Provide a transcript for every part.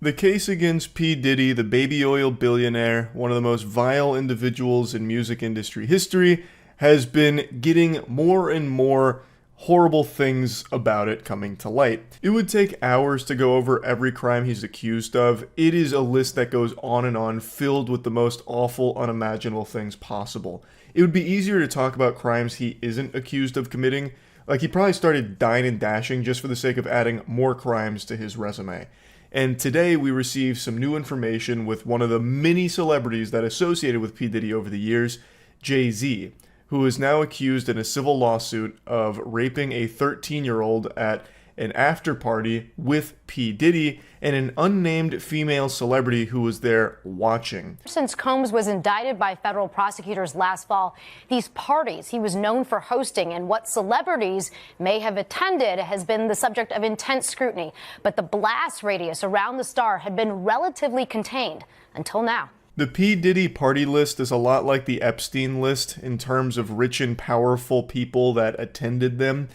The case against P. Diddy, the baby oil billionaire, one of the most vile individuals in music industry history, has been getting more and more horrible things about it coming to light. It would take hours to go over every crime he's accused of. It is a list that goes on and on, filled with the most awful, unimaginable things possible. It would be easier to talk about crimes he isn't accused of committing. Like, he probably started dying and dashing just for the sake of adding more crimes to his resume. And today we received some new information with one of the many celebrities that associated with P. Diddy over the years, Jay-Z, who is now accused in a civil lawsuit of raping a 13-year-old at an after party with P. Diddy and an unnamed female celebrity who was there watching. Since Combs was indicted by federal prosecutors last fall, these parties he was known for hosting and what celebrities may have attended has been the subject of intense scrutiny. But the blast radius around the star had been relatively contained until now. The P. Diddy party list is a lot like the Epstein list in terms of rich and powerful people that attended them.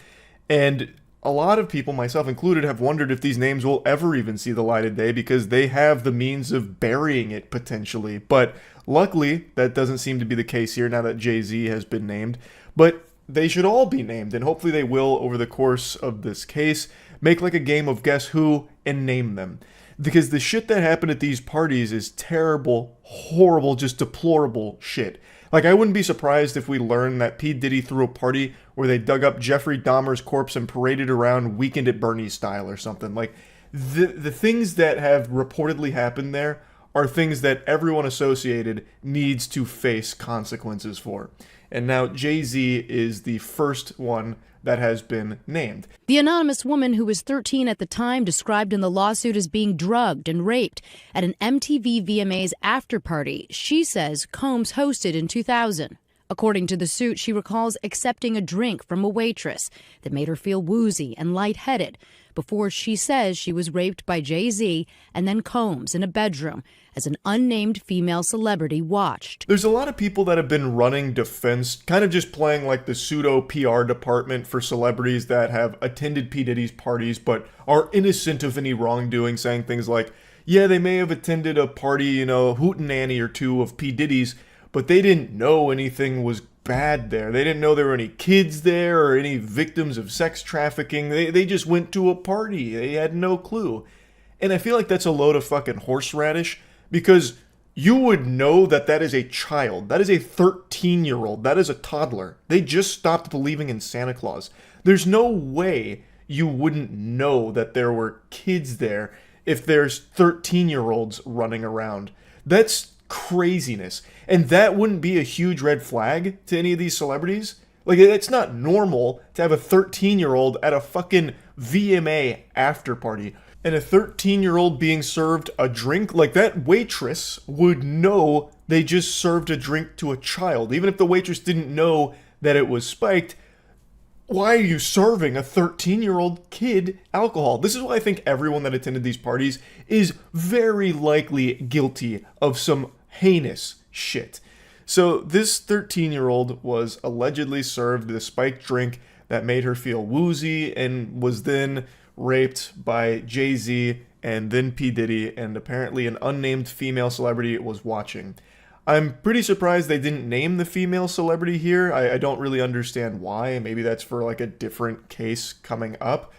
And a lot of people, myself included, have wondered if these names will ever even see the light of day because they have the means of burying it potentially. But luckily, that doesn't seem to be the case here now that Jay-Z has been named. But they should all be named, and hopefully they will over the course of this case. Make like a game of guess who and name them. Because the shit that happened at these parties is terrible, horrible, just deplorable shit. Like, I wouldn't be surprised if we learned that P. Diddy threw a party where they dug up Jeffrey Dahmer's corpse and paraded around Weekend at Bernie's style or something. Like, the things that have reportedly happened there are things that everyone associated needs to face consequences for. And now Jay-Z is the first one that has been named. The anonymous woman, who was 13 at the time, described in the lawsuit as being drugged and raped at an MTV VMAs after party she says Combs hosted in 2000. According to the suit, she recalls accepting a drink from a waitress that made her feel woozy and lightheaded before she says she was raped by Jay-Z and then Combs in a bedroom as an unnamed female celebrity watched. There's a lot of people that have been running defense, kind of just playing like the pseudo PR department for celebrities that have attended P. Diddy's parties but are innocent of any wrongdoing, saying things like, yeah, they may have attended a party, hootenanny or two of P. Diddy's, but they didn't know anything was bad there. They didn't know there were any kids there or any victims of sex trafficking. They just went to a party. They had no clue. And I feel like that's a load of fucking horseradish, because you would know that that is a child. That is a 13-year-old. That is a toddler. They just stopped believing in Santa Claus. There's no way you wouldn't know that there were kids there if there's 13-year-olds running around. That's craziness. And that wouldn't be a huge red flag to any of these celebrities. Like, it's not normal to have a 13-year-old at a fucking VMA after party. And a 13-year-old being served a drink, like, that waitress would know they just served a drink to a child. Even if the waitress didn't know that it was spiked, why are you serving a 13-year-old kid alcohol? This is why I think everyone that attended these parties is very likely guilty of some heinous shit. So this 13-year-old was allegedly served the spiked drink that made her feel woozy and was then raped by Jay-Z and then P. Diddy, and apparently an unnamed female celebrity was watching. I'm pretty surprised they didn't name the female celebrity here. I don't really understand why. Maybe that's for like a different case coming up.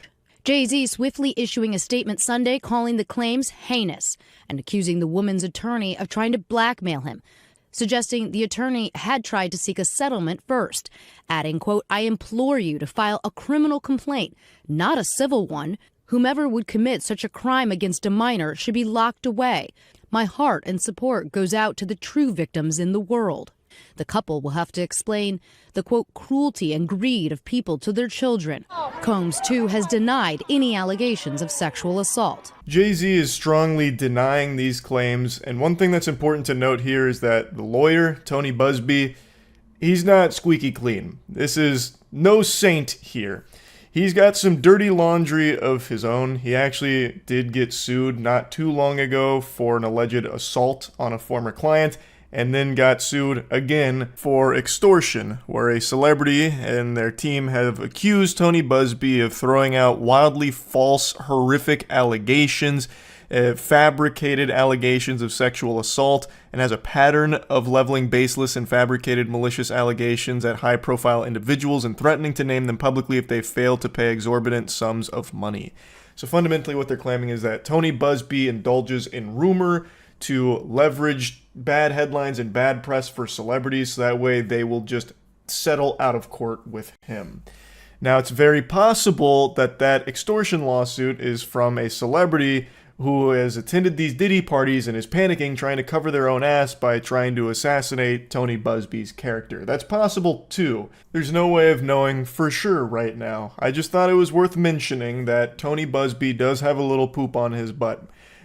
Jay-Z swiftly issuing a statement Sunday calling the claims heinous and accusing the woman's attorney of trying to blackmail him, suggesting the attorney had tried to seek a settlement first, adding, quote, "I implore you to file a criminal complaint, not a civil one. Whomever would commit such a crime against a minor should be locked away. My heart and support goes out to the true victims in the world." The couple will have to explain the, quote, cruelty and greed of people to their children. Combs, too, has denied any allegations of sexual assault. Jay-Z is strongly denying these claims, and one thing that's important to note here is that the lawyer, Tony Busby, he's not squeaky clean. This is no saint here. He's got some dirty laundry of his own. He actually did get sued not too long ago for an alleged assault on a former client, and then got sued again for extortion, where a celebrity and their team have accused Tony Busby of throwing out wildly false, horrific allegations, fabricated allegations of sexual assault, and has a pattern of leveling baseless and fabricated malicious allegations at high-profile individuals and threatening to name them publicly if they fail to pay exorbitant sums of money. So fundamentally what they're claiming is that Tony Buzbee indulges in rumor to leverage bad headlines and bad press for celebrities, so that way they will just settle out of court with him. Now, it's very possible that that extortion lawsuit is from a celebrity who has attended these Diddy parties and is panicking, trying to cover their own ass by trying to assassinate Tony Buzbee's character. That's possible too. There's no way of knowing for sure right now. I just thought it was worth mentioning that Tony Buzbee does have a little poop on his butt.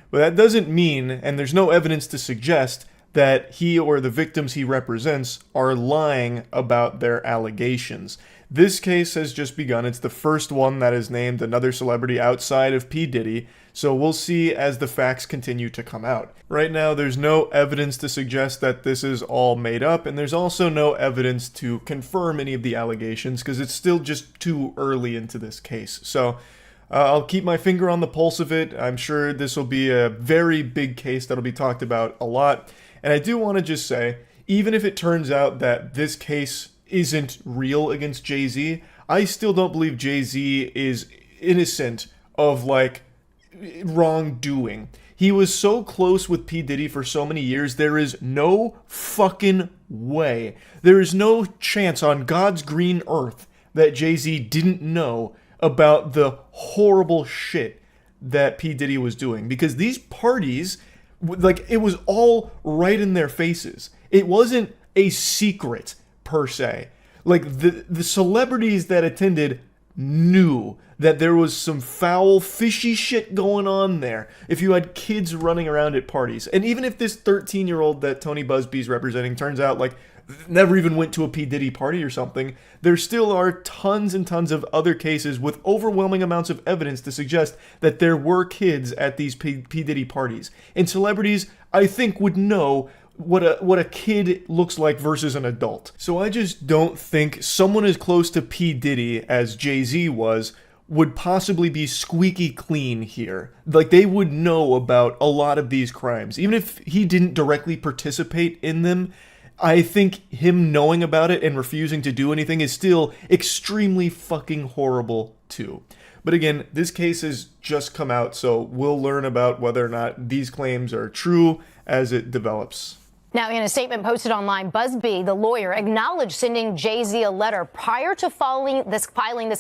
But that doesn't mean, and there's no evidence to suggest, that he or the victims he represents are lying about their allegations. This case has just begun. It's the first one that has named another celebrity outside of P. Diddy, so we'll see as the facts continue to come out. Right now, there's no evidence to suggest that this is all made up, and there's also no evidence to confirm any of the allegations, because it's still just too early into this case. So I'll keep my finger on the pulse of it. I'm sure this will be a very big case that'll be talked about a lot. And I do want to just say, even if it turns out that this case isn't real against Jay-Z, I still don't believe Jay-Z is innocent of, like, wrongdoing. He was so close with P. Diddy for so many years, there is no fucking way. There is no chance on God's green earth that Jay-Z didn't know about the horrible shit that P. Diddy was doing. Because these parties, like, it was all right in their faces. It wasn't a secret, per se. Like, the celebrities that attended knew that there was some foul, fishy shit going on there. If you had kids running around at parties. And even if this 13-year-old that Tony Buzbee's representing turns out, like, never even went to a P. Diddy party or something, there still are tons and tons of other cases with overwhelming amounts of evidence to suggest that there were kids at these P. Diddy parties. And celebrities, I think, would know what a kid looks like versus an adult. So I just don't think someone as close to P. Diddy as Jay-Z was would possibly be squeaky clean here. Like, they would know about a lot of these crimes. Even if he didn't directly participate in them, I think him knowing about it and refusing to do anything is still extremely fucking horrible too. But again, this case has just come out, so we'll learn about whether or not these claims are true as it develops. Now, in a statement posted online, Buzbee, the lawyer, acknowledged sending Jay-Z a letter prior to filing this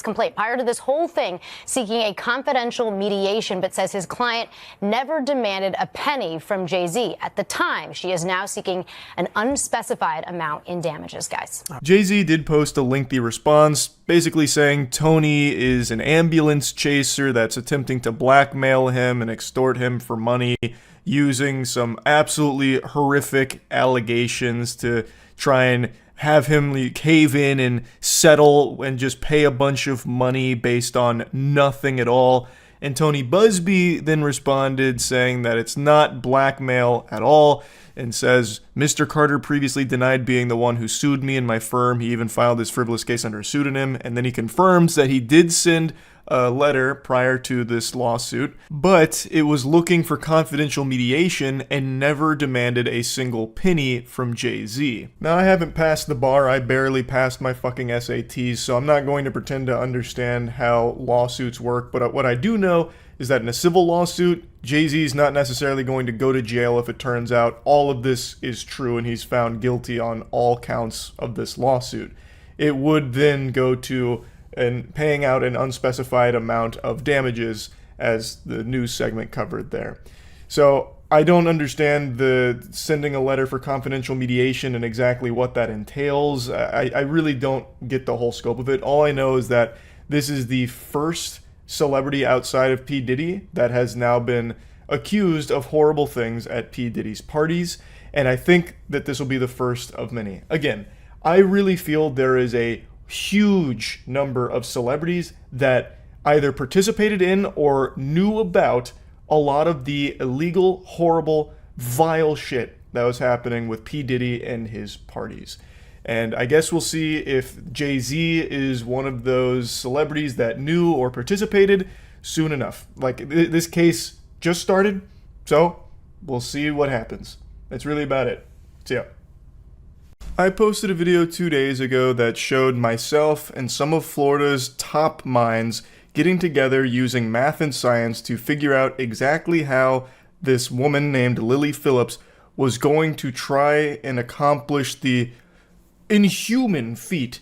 complaint, prior to this whole thing, seeking a confidential mediation, but says his client never demanded a penny from Jay-Z. At the time, she is now seeking an unspecified amount in damages, guys. Jay-Z did post a lengthy response, basically saying Tony is an ambulance chaser that's attempting to blackmail him and extort him for money, using some absolutely horrific allegations to try and have him cave in and settle and just pay a bunch of money based on nothing at all. And Tony Buzbee then responded saying that it's not blackmail at all, and says, Mr. Carter previously denied being the one who sued me and my firm. He even filed this frivolous case under a pseudonym. And then he confirms that he did send a letter prior to this lawsuit, but it was looking for confidential mediation and never demanded a single penny from Jay-Z. Now, I haven't passed the bar. I barely passed my fucking SATs, so I'm not going to pretend to understand how lawsuits work, but what I do know is that in a civil lawsuit, Jay-Z is not necessarily going to go to jail if it turns out all of this is true and he's found guilty on all counts of this lawsuit. It would then go to paying out an unspecified amount of damages, as the news segment covered there. So I don't understand the sending a letter for confidential mediation and exactly what that entails. I really don't get the whole scope of it. All I know is that this is the first celebrity outside of P. Diddy that has now been accused of horrible things at P. Diddy's parties, and I think that this will be the first of many. Again, I really feel there is a huge number of celebrities that either participated in or knew about a lot of the illegal, horrible, vile shit that was happening with P. Diddy and his parties. And I guess we'll see if Jay-Z is one of those celebrities that knew or participated soon enough. Like, this case just started, So, we'll see what happens. That's really about it. See ya. I posted a video 2 days ago that showed myself and some of Florida's top minds getting together using math and science to figure out exactly how this woman named Lily Phillips was going to try and accomplish the inhuman feat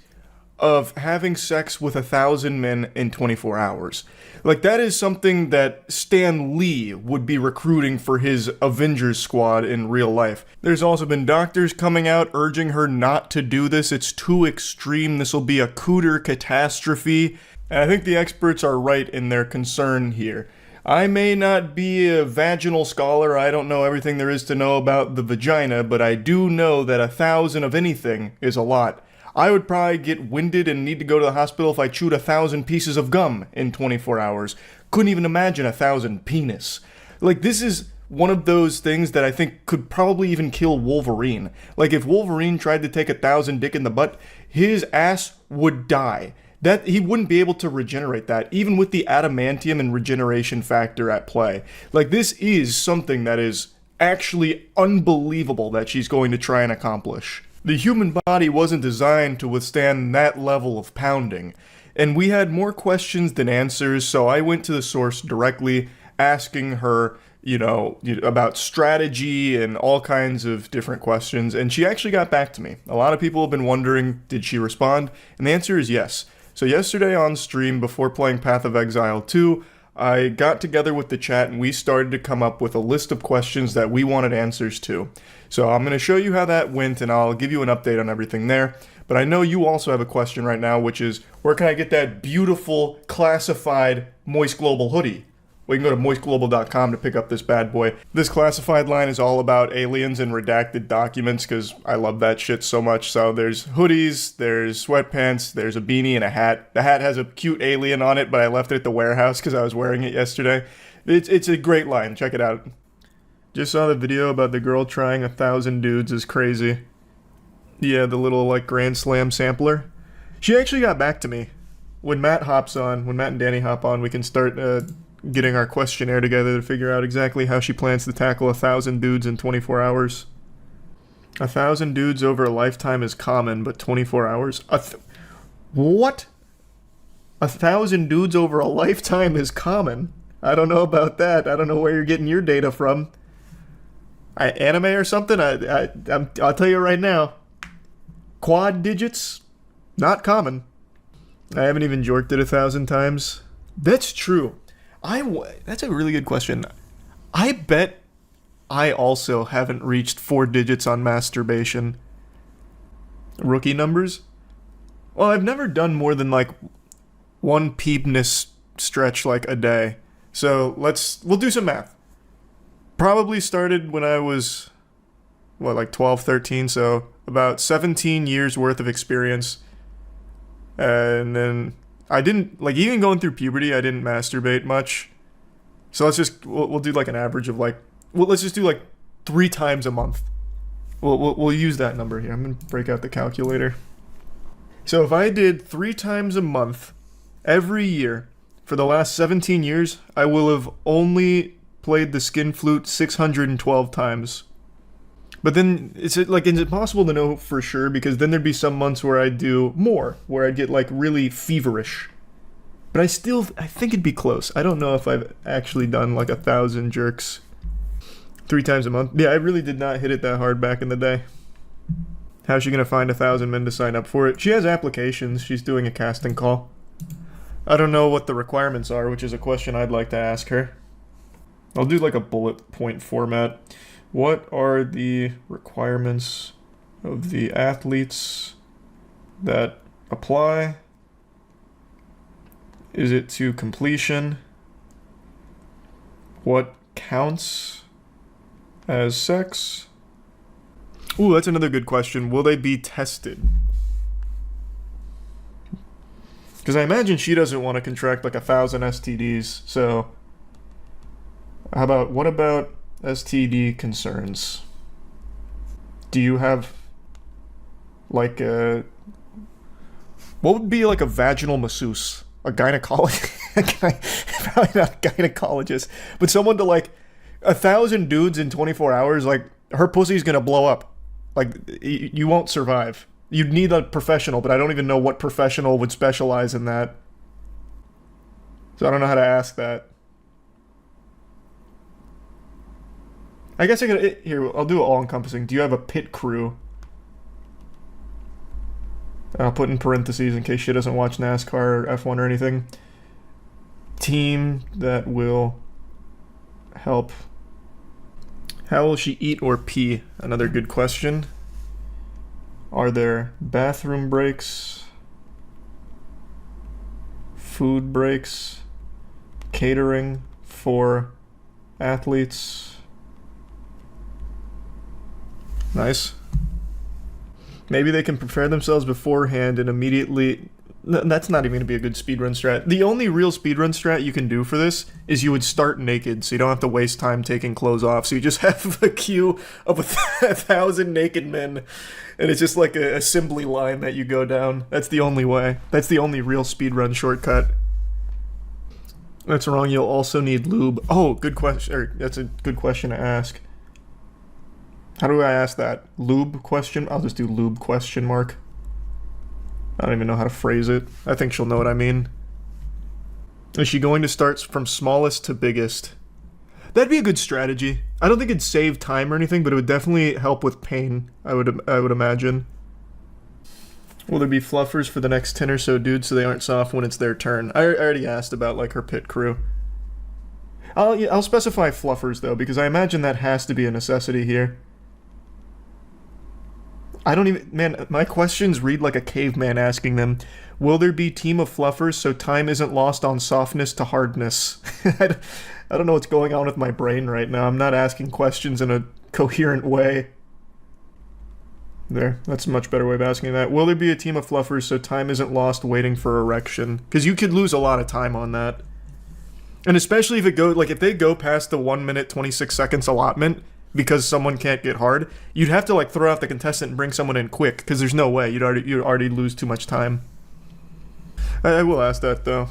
of having sex with 1,000 men in 24 hours. Like, that is something that Stan Lee would be recruiting for his Avengers squad in real life. There's also been doctors coming out urging her not to do this. It's too extreme. This will be a cooter catastrophe. And I think the experts are right in their concern here. I may not be a vaginal scholar. I don't know everything there is to know about the vagina, but I do know that 1,000 of anything is a lot. I would probably get winded and need to go to the hospital if I chewed 1,000 pieces of gum in 24 hours. Couldn't even imagine 1,000 penis. Like, this is one of those things that I think could probably even kill Wolverine. Like, if Wolverine tried to take 1,000 dick in the butt, his ass would die. That he wouldn't be able to regenerate that, even with the adamantium and regeneration factor at play. Like, this is something that is actually unbelievable that she's going to try and accomplish. The human body wasn't designed to withstand that level of pounding. And we had more questions than answers, so I went to the source directly, asking her, about strategy and all kinds of different questions, and she actually got back to me. A lot of people have been wondering, did she respond? And the answer is yes. So yesterday on stream, before playing Path of Exile 2, I got together with the chat and we started to come up with a list of questions that we wanted answers to. So I'm going to show you how that went and I'll give you an update on everything there. But I know you also have a question right now, which is, where can I get that beautiful classified Moist Global hoodie? Well, you can go to moistglobal.com to pick up this bad boy. This classified line is all about aliens and redacted documents because I love that shit so much. So there's hoodies, there's sweatpants, there's a beanie and a hat. The hat has a cute alien on it, but I left it at the warehouse because I was wearing it yesterday. It's a great line. Check it out. Just saw the video about the girl trying 1,000 dudes is crazy. Yeah, the little Grand Slam sampler. She actually got back to me. When Matt and Danny hop on, we can start getting our questionnaire together to figure out exactly how she plans to tackle 1,000 dudes in 24 hours. 1,000 dudes over a lifetime is common, but 24 hours? What? 1,000 dudes over a lifetime is common? I don't know about that. I don't know where you're getting your data from. Anime or something? I'll tell you right now. Quad digits? Not common. I haven't even jorked it 1,000 times. That's true. That's a really good question. I bet I also haven't reached 4 digits on masturbation. Rookie numbers? Well, I've never done more than one peepness stretch a day. So we'll do some math. Probably started when I was, 12, 13, so about 17 years worth of experience. And then I didn't, even going through puberty, I didn't masturbate much. So we'll do an average of let's just do 3 times a month. We'll use that number here. I'm going to break out the calculator. So if I did 3 times a month every year for the last 17 years, I will have only played the skin flute 612 times. But then, is it possible to know for sure? Because then there'd be some months where I'd do more, where I'd get really feverish. But I think it'd be close. I don't know if I've actually done 1,000 jerks 3 times a month. Yeah, I really did not hit it that hard back in the day. How's she gonna find 1,000 men to sign up for it? She has applications. She's doing a casting call. I don't know what the requirements are, which is a question I'd like to ask her. I'll do a bullet point format. What are the requirements of the athletes that apply? Is it to completion? What counts as sex? Ooh, that's another good question. Will they be tested? Because I imagine she doesn't want to contract 1,000 STDs, so what about STD concerns? Do you have what would be a vaginal masseuse? A gynecologist? Probably not a gynecologist, but someone to 1,000 dudes in 24 hours, like, her pussy's gonna blow up. Like, you won't survive. You'd need a professional, but I don't even know what professional would specialize in that. So I don't know how to ask that. I guess I could... Here, I'll do it all-encompassing. Do you have a pit crew? I'll put in parentheses in case she doesn't watch NASCAR or F1 or anything. Team that will help. How will she eat or pee? Another good question. Are there bathroom breaks? Food breaks? Catering for athletes? Nice. Maybe they can prepare themselves beforehand and immediately... That's not even going to be a good speedrun strat. The only real speedrun strat you can do for this is you would start naked, so you don't have to waste time taking clothes off. So you just have a queue of 1,000 naked men, and it's just like a assembly line that you go down. That's the only way. That's the only real speedrun shortcut. That's wrong. You'll also need lube. Oh, good question. That's a good question to ask. How do I ask that? Lube question? I'll just do lube question mark. I don't even know how to phrase it. I think she'll know what I mean. Is she going to start from smallest to biggest? That'd be a good strategy. I don't think it'd save time or anything, but it would definitely help with pain, I would imagine. Will there be fluffers for the next 10 or so dudes so they aren't soft when it's their turn? I already asked about, like, her pit crew. I'll specify fluffers, though, because I imagine that has to be a necessity here. I don't even... Man, my questions read like a caveman asking them. Will there be team of fluffers so time isn't lost on softness to hardness? I don't know what's going on with my brain right now. I'm not asking questions in a coherent way. There, that's a much better way of asking that. Will there be a team of fluffers so time isn't lost waiting for erection? Because you could lose a lot of time on that. And especially if if they go past the 1 minute 26 seconds allotment... because someone can't get hard, you'd have to like throw out the contestant and bring someone in quick, because there's no way. You'd already lose too much time. I will ask that though,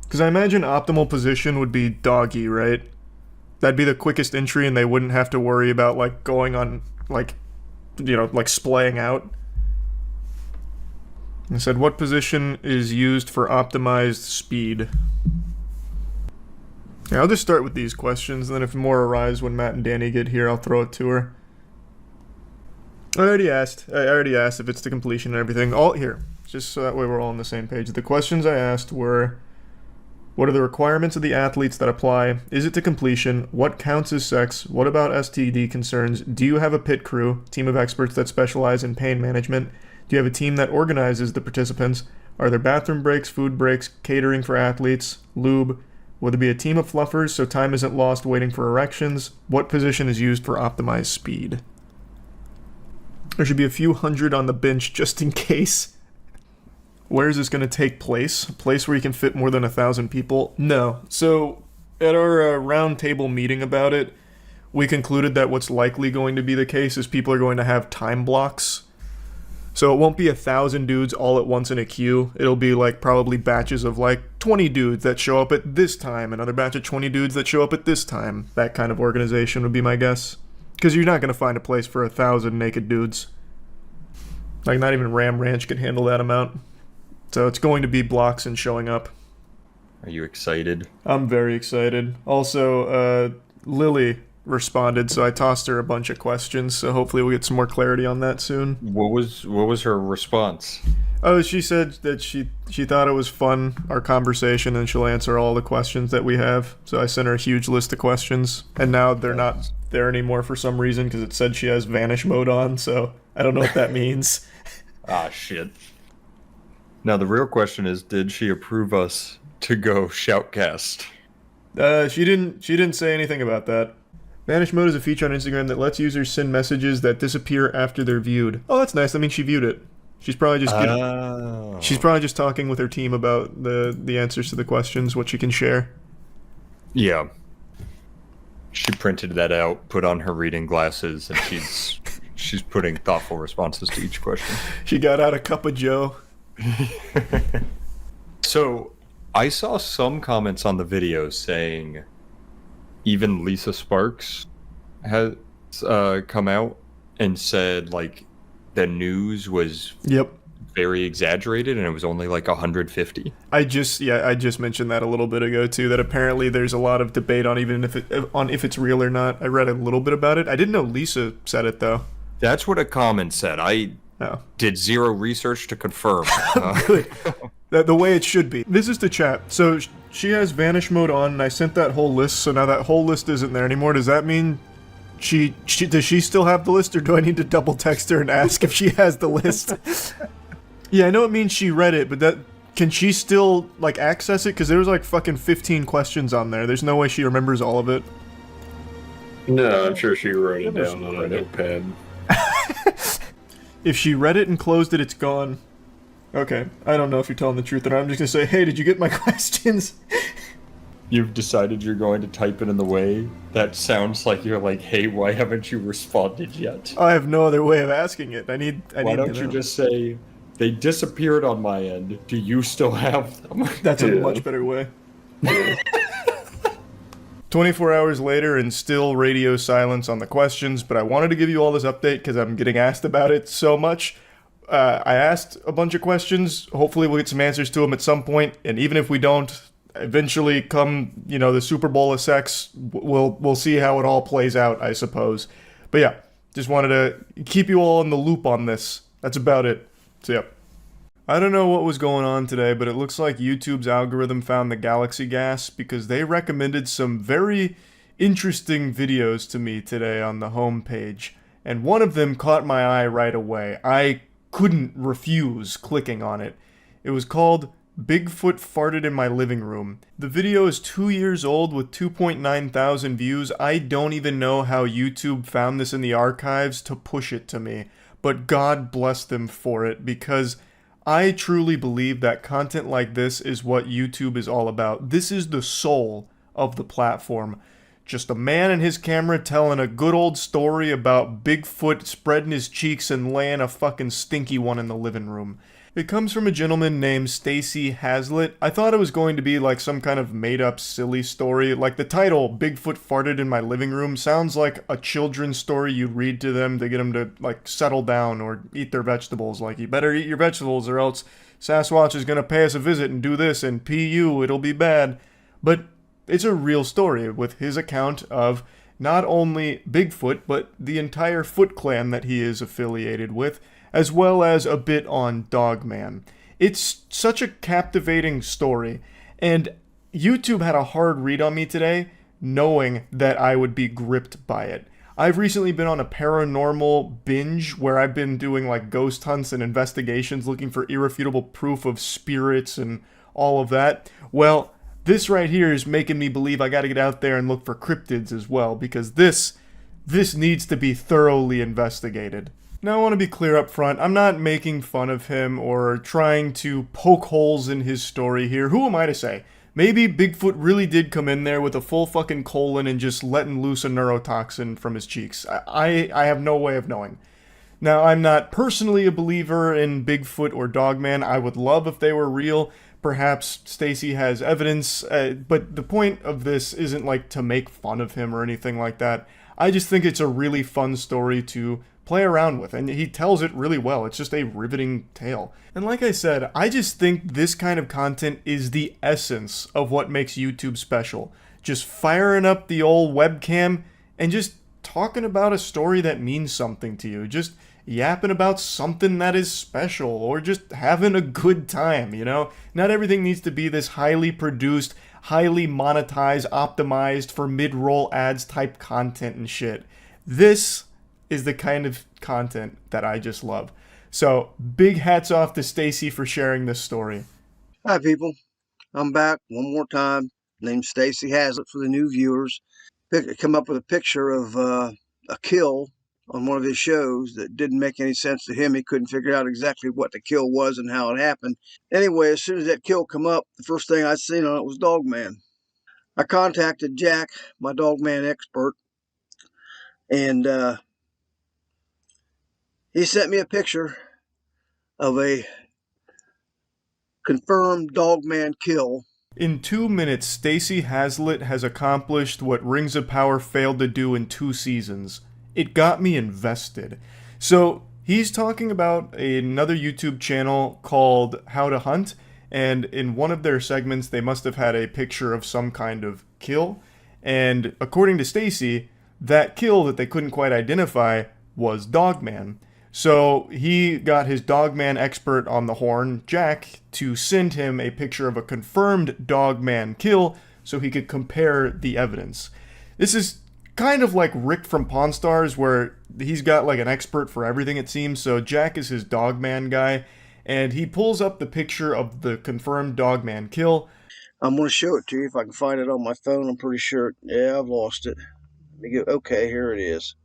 because I imagine optimal position would be doggy, right? That'd be the quickest entry, and they wouldn't have to worry about like going on like splaying out. I said, what position is used for optimized speed? Yeah, I'll just start with these questions, and then if more arise when Matt and Danny get here, I'll throw it to her. I already asked if it's to completion and everything. All here, just so that way we're all on the same page. The questions I asked were, what are the requirements of the athletes that apply? Is it to completion? What counts as sex? What about STD concerns? Do you have a pit crew, team of experts that specialize in pain management? Do you have a team that organizes the participants? Are there bathroom breaks, food breaks, catering for athletes, lube? Will there be a team of fluffers so time isn't lost waiting for erections? What position is used for optimized speed? There should be a few hundred on the bench just in case. Where is this going to take place? A place where you can fit more than 1,000 people? No. So, at our round table meeting about it, we concluded that what's likely going to be the case is people are going to have time blocks. So it won't be 1,000 dudes all at once in a queue. It'll be like probably batches of like 20 dudes that show up at this time, another batch of 20 dudes that show up at this time. That kind of organization would be my guess. Because you're not going to find a place for 1,000 naked dudes. Like not even Ram Ranch could handle that amount. So it's going to be blocks and showing up. Are you excited? I'm very excited. Also, Lily responded, so I tossed her a bunch of questions, so hopefully we'll get some more clarity on that soon. What was her response? Oh, she said that she thought it was fun, our conversation, and she'll answer all the questions that we have. So I sent her a huge list of questions, and now they're not there anymore for some reason, because it said she has vanish mode on, so I don't know what that means. Ah, shit. Now the real question is, did she approve us to go shoutcast? She didn't say anything about that. Vanish mode is a feature on Instagram that lets users send messages that disappear after they're viewed. Oh, that's nice. That means she viewed it. She's probably just she's probably just talking with her team about the answers to the questions, what she can share. Yeah. She printed that out, put on her reading glasses, and she's putting thoughtful responses to each question. She got out a cup of joe. So, I saw some comments on the video saying even Lisa Sparks has come out and said like the news was Yep. very exaggerated and it was only like 150. I just mentioned that a little bit ago too. That apparently there's a lot of debate on even if it's real or not. I read a little bit about it. I didn't know Lisa said it though. That's what a comment said. I Oh, did zero research to confirm. good. The way it should be. This is the chat. So she has vanish mode on, and I sent that whole list. So now that whole list isn't there anymore. Does that mean she does she still have the list, or do I need to double text her and ask if she has the list? Yeah, I know it means she read it, but that can she still like access it? Because there was like fucking 15 questions on there. There's no way she remembers all of it. No, I'm sure she wrote it down on a notepad. If she read it and closed it, it's gone. Okay, I don't know if you're telling the truth or not. I'm just gonna say, hey, did you get my questions? You've decided you're going to type it in the way that sounds like you're like, hey, why haven't you responded yet? I have no other way of asking it. I need Why don't you just say, they disappeared on my end. Do you still have them? That's a Yeah. much better way. 24 hours later and still radio silence on the questions, but I wanted to give you all this update because I'm getting asked about it so much. I asked a bunch of questions. Hopefully we'll get some answers to them at some point, and even if we don't, eventually come, the Super Bowl of sex, we'll see how it all plays out, I suppose. But yeah, just wanted to keep you all in the loop on this. That's about it. So yeah. I don't know what was going on today, but it looks like YouTube's algorithm found the galaxy gas because they recommended some very interesting videos to me today on the homepage. And one of them caught my eye right away. I couldn't refuse clicking on it. It was called Bigfoot Farted in My Living Room. The video is 2 years old with 2.9 thousand views. I don't even know how YouTube found this in the archives to push it to me, but God bless them for it, because I truly believe that content like this is what YouTube is all about. This is the soul of the platform. Just a man and his camera telling a good old story about Bigfoot spreading his cheeks and laying a fucking stinky one in the living room. It comes from a gentleman named Stacy Hazlitt. I thought it was going to be like some kind of made-up silly story. Like the title, Bigfoot Farted in My Living Room, sounds like a children's story you'd read to them to get them to like settle down or eat their vegetables. Like, you better eat your vegetables or else Sasquatch is going to pay us a visit and do this, and PU, it'll be bad. But it's a real story with his account of not only Bigfoot, but the entire Foot clan that he is affiliated with, as well as a bit on Dogman. It's such a captivating story, and YouTube had a hard read on me today, knowing that I would be gripped by it. I've recently been on a paranormal binge where I've been doing like ghost hunts and investigations looking for irrefutable proof of spirits and all of that. Well, this right here is making me believe I gotta get out there and look for cryptids as well, because this needs to be thoroughly investigated. Now, I want to be clear up front, I'm not making fun of him or trying to poke holes in his story here. Who am I to say? Maybe Bigfoot really did come in there with a full fucking colon and just letting loose a neurotoxin from his cheeks. I have no way of knowing. Now, I'm not personally a believer in Bigfoot or Dogman. I would love if they were real. Perhaps Stacy has evidence, but the point of this isn't like to make fun of him or anything like that. I just think it's a really fun story to play around with, and he tells it really well. It's just a riveting tale. And like I said, I just think this kind of content is the essence of what makes YouTube special. Just firing up the old webcam and just talking about a story that means something to you. Just yapping about something that is special, or just having a good time, Not everything needs to be this highly produced, highly monetized, optimized for mid-roll ads type content and shit. This is the kind of content that I just love. So, big hats off to Stacy for sharing this story. Hi, people. I'm back one more time. Named Stacy Hazlitt for the new viewers. Come up with a picture of a kill on one of his shows that didn't make any sense to him. He couldn't figure out exactly what the kill was and how it happened. Anyway, as soon as that kill come up, the first thing I seen on it was Dogman. I contacted Jack, my Dogman expert, and he sent me a picture of a confirmed Dogman kill. In 2 minutes, Stacey Hazlitt has accomplished what Rings of Power failed to do in 2 seasons. It got me invested. So, he's talking about another YouTube channel called How to Hunt, and in one of their segments, they must have had a picture of some kind of kill. And according to Stacey, that kill that they couldn't quite identify was Dogman. So he got his Dogman expert on the horn, Jack, to send him a picture of a confirmed Dogman kill so he could compare the evidence. This is kind of like Rick from Pawn Stars, where he's got like an expert for everything, it seems. So Jack is his Dogman guy, and he pulls up the picture of the confirmed Dogman kill. I'm going to show it to you if I can find it on my phone. I'm pretty sure. Yeah, I've lost it. Let me go. Okay, here it is.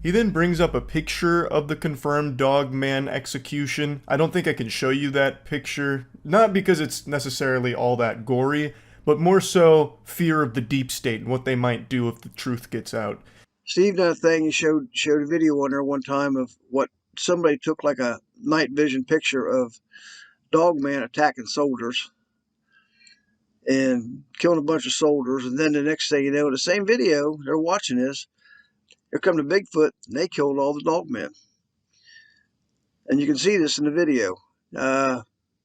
He then brings up a picture of the confirmed Dogman execution. I don't think I can show you that picture, not because it's necessarily all that gory, but more so fear of the deep state and what they might do if the truth gets out. Steve done a thing. He showed a video on there one time of what somebody took like a night vision picture of Dogman attacking soldiers and killing a bunch of soldiers. And then the next thing you know, in the same video, they're watching this. Here come the Bigfoot, and they killed all the Dogmen. And you can see this in the video.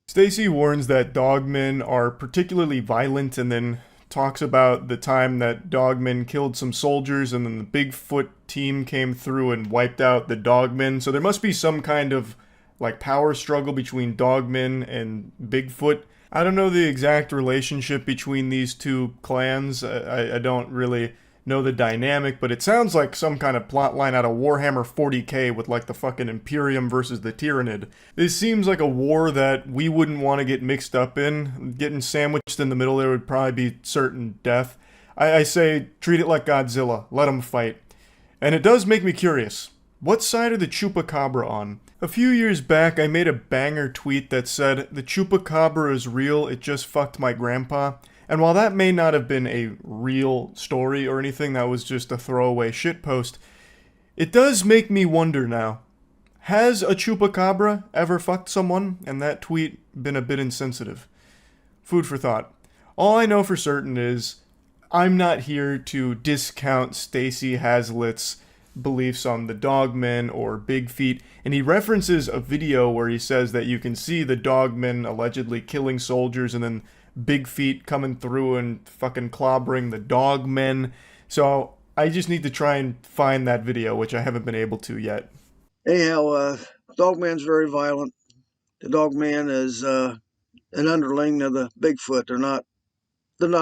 Stacey warns that Dogmen are particularly violent, and then talks about the time that Dogmen killed some soldiers and then the Bigfoot team came through and wiped out the Dogmen. So there must be some kind of like power struggle between Dogmen and Bigfoot. I don't know the exact relationship between these two clans. I don't really know the dynamic, but it sounds like some kind of plot line out of Warhammer 40k with like the fucking Imperium versus the Tyrannid. This seems like a war that we wouldn't want to get mixed up in. Getting sandwiched in the middle there would probably be certain death. I say treat it like Godzilla. Let them fight. And it does make me curious. What side are the Chupacabra on? A few years back, I made a banger tweet that said, "The Chupacabra is real, it just fucked my grandpa." And while that may not have been a real story or anything, that was just a throwaway shitpost, it does make me wonder now. Has a Chupacabra ever fucked someone? And that tweet been a bit insensitive. Food for thought. All I know for certain is I'm not here to discount Stacey Hazlitt's beliefs on the Dogmen or Big Feet, and he references a video where he says that you can see the Dogmen allegedly killing soldiers and then Big Feet coming through and fucking clobbering the Dogmen. So I just need to try and find that video, which I haven't been able to yet. Anyhow, Dogman's very violent. The Dogman is an underling of the Bigfoot. They're not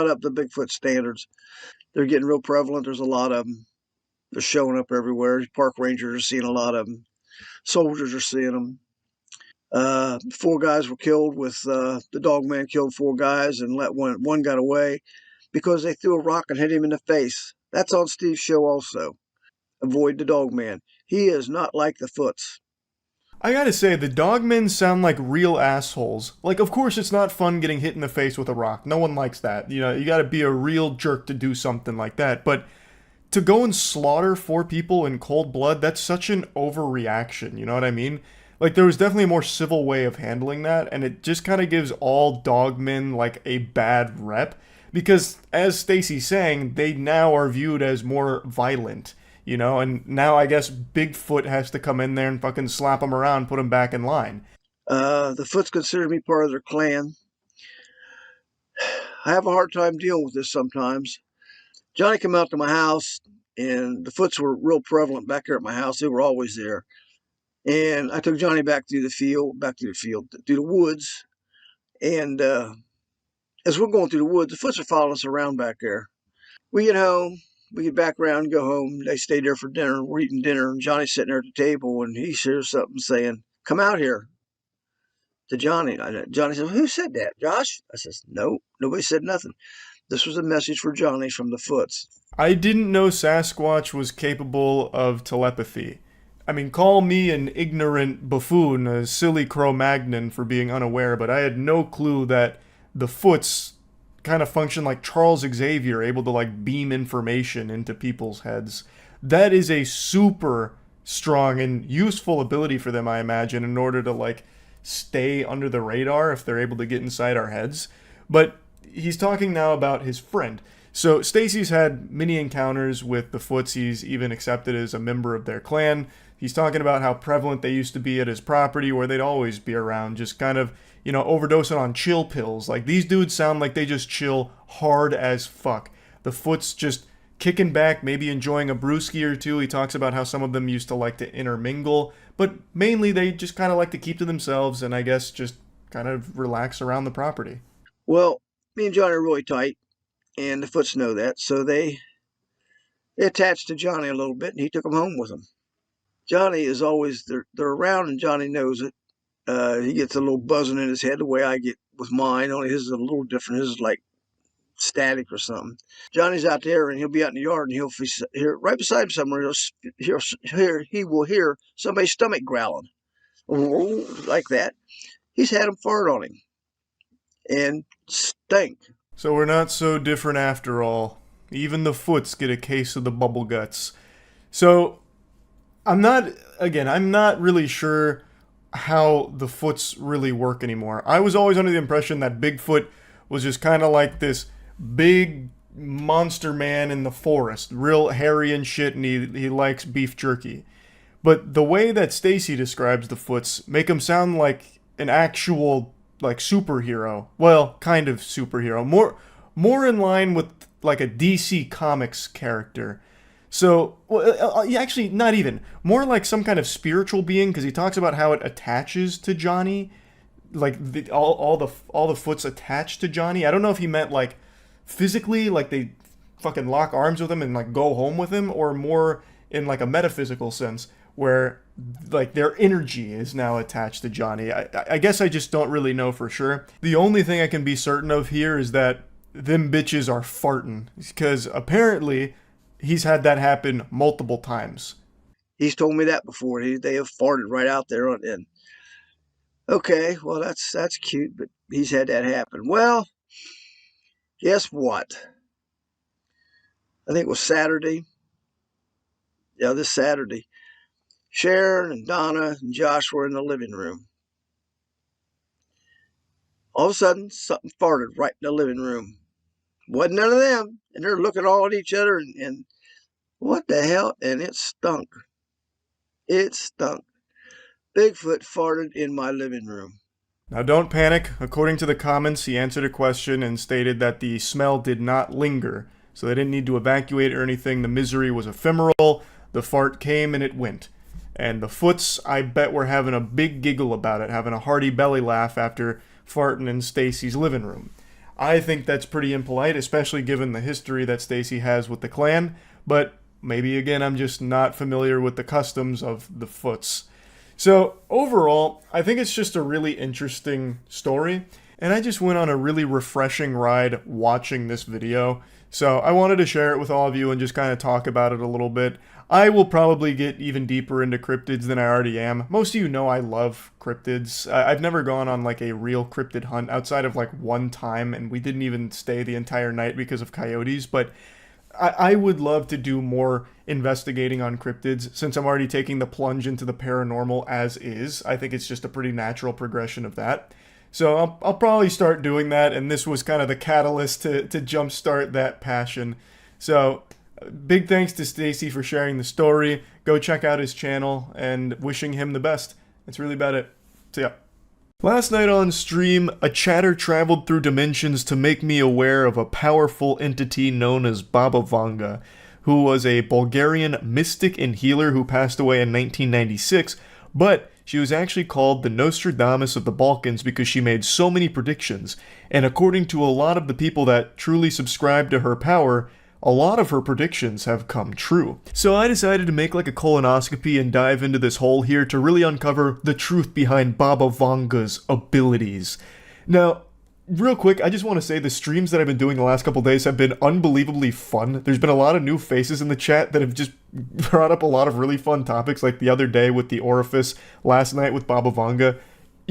up to Bigfoot standards. They're getting real prevalent. There's a lot of them. They're showing up everywhere. Park rangers are seeing a lot of them. Soldiers are seeing them. 4 guys were killed with the Dogman killed 4 guys and let one got away because they threw a rock and hit him in the face. That's on Steve's show also. Avoid the Dogman. He is not like the Foots. I gotta say, the Dogmen sound like real assholes. Like, of course it's not fun getting hit in the face with a rock. No one likes that. You know, you gotta be a real jerk to do something like that. But to go and slaughter 4 people in cold blood, that's such an overreaction, you know what I mean? Like, there was definitely a more civil way of handling that, and it just kind of gives all Dogmen, like, a bad rep. Because, as Stacey's saying, they now are viewed as more violent, you know? And now I guess Bigfoot has to come in there and fucking slap them around, put them back in line. The Foots consider me part of their clan. I have a hard time dealing with this sometimes. Johnny came out to my house, and the Foots were real prevalent back there at my house. They were always there. And I took Johnny back through the woods. And as we're going through the woods, the Foots are following us around back there. We get home, we get back around and go home. They stayed there for dinner. We're eating dinner, and Johnny's sitting there at the table, and he hears something saying, "Come out here," to Johnny. Johnny says, "Who said that, Josh?" I says, "No, nobody said nothing." This was a message for Johnny from the Foots. I didn't know Sasquatch was capable of telepathy. I mean, call me an ignorant buffoon, a silly Cro-Magnon for being unaware, but I had no clue that the Foots kind of function like Charles Xavier, able to like beam information into people's heads. That is a super strong and useful ability for them, I imagine, in order to like stay under the radar if they're able to get inside our heads. But he's talking now about his friend. So Stacy's had many encounters with the Foots. He's even accepted as a member of their clan. He's talking about how prevalent they used to be at his property, where they'd always be around, just kind of, overdosing on chill pills. Like, these dudes sound like they just chill hard as fuck. The Foots just kicking back, maybe enjoying a brewski or two. He talks about how some of them used to like to intermingle, but mainly they just kind of like to keep to themselves and I guess just kind of relax around the property. Well, me and Johnny are really tight, and the Foots know that, so they attached to Johnny a little bit, and he took them home with him. Johnny is always, they're around, and Johnny knows it. He gets a little buzzing in his head the way I get with mine, only his is a little different. His is like static or something. Johnny's out there, and he'll be out in the yard, and he'll hear right beside him somewhere. He will hear somebody's stomach growling, like that. He's had him fart on him, and stink. So we're not so different after all. Even the Foots get a case of the bubble guts. So I'm not really sure how the Foots really work anymore. I was always under the impression that Bigfoot was just kind of like this big monster man in the forest, real hairy and shit, and he likes beef jerky. But the way that Stacy describes the Foots make him sound like an actual like superhero. Well, kind of superhero. More in line with like a DC Comics character. So, actually, not even. More like some kind of spiritual being, because he talks about how it attaches to Johnny. Like, all the Foots attached to Johnny. I don't know if he meant, like, physically, like they fucking lock arms with him and, like, go home with him, or more in, like, a metaphysical sense, where, like, their energy is now attached to Johnny. I guess I just don't really know for sure. The only thing I can be certain of here is that them bitches are farting, because apparently he's had that happen multiple times. He's told me that before. They have farted right out there on end. Okay, well that's cute, but he's had that happen. Well, guess what? I think it was Saturday. Yeah, this Saturday. Sharon and Donna and Josh were in the living room. All of a sudden, something farted right in the living room. Wasn't none of them. And they're looking all at each other and what the hell? And it stunk. It stunk. Bigfoot farted in my living room. Now don't panic. According to the comments, he answered a question and stated that the smell did not linger, so they didn't need to evacuate or anything. The misery was ephemeral. The fart came and it went. And the Foots, I bet, were having a big giggle about it, having a hearty belly laugh after farting in Stacy's living room. I think that's pretty impolite, especially given the history that Stacy has with the clan, but maybe again I'm just not familiar with the customs of the Foots. So overall, I think it's just a really interesting story, and I just went on a really refreshing ride watching this video. So I wanted to share it with all of you and just kind of talk about it a little bit. I will probably get even deeper into cryptids than I already am. Most of you know I love cryptids. I've never gone on like a real cryptid hunt outside of like one time, and we didn't even stay the entire night because of coyotes, but I would love to do more investigating on cryptids since I'm already taking the plunge into the paranormal as is. I think it's just a pretty natural progression of that. So I'll probably start doing that, and this was kind of the catalyst to jumpstart that passion. So big thanks to Stacy for sharing the story. Go check out his channel, and wishing him the best. That's really about it. So yeah. Last night on stream, a chatter traveled through dimensions to make me aware of a powerful entity known as Baba Vanga, who was a Bulgarian mystic and healer who passed away in 1996, but she was actually called the Nostradamus of the Balkans because she made so many predictions, and according to a lot of the people that truly subscribe to her power, a lot of her predictions have come true. So I decided to make like a colonoscopy and dive into this hole here to really uncover the truth behind Baba Vanga's abilities. Now, real quick, I just want to say the streams that I've been doing the last couple days have been unbelievably fun. There's been a lot of new faces in the chat that have just brought up a lot of really fun topics, like the other day with the orifice, last night with Baba Vanga.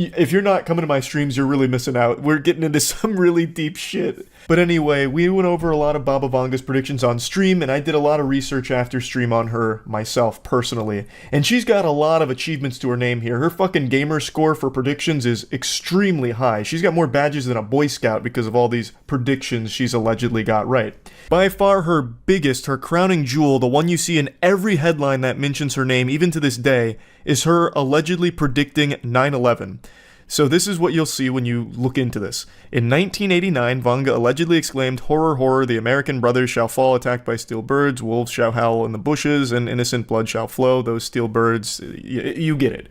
If you're not coming to my streams, you're really missing out. We're getting into some really deep shit. But anyway, we went over a lot of Baba Vanga's predictions on stream, and I did a lot of research after stream on her myself, personally. And she's got a lot of achievements to her name here. Her fucking gamer score for predictions is extremely high. She's got more badges than a Boy Scout because of all these predictions she's allegedly got right. By far her biggest, her crowning jewel, the one you see in every headline that mentions her name, even to this day, is her allegedly predicting 9/11. So this is what you'll see when you look into this. In 1989, Vanga allegedly exclaimed, "Horror, horror, the American brothers shall fall attacked by steel birds, wolves shall howl in the bushes, and innocent blood shall flow, those steel birds," you get it.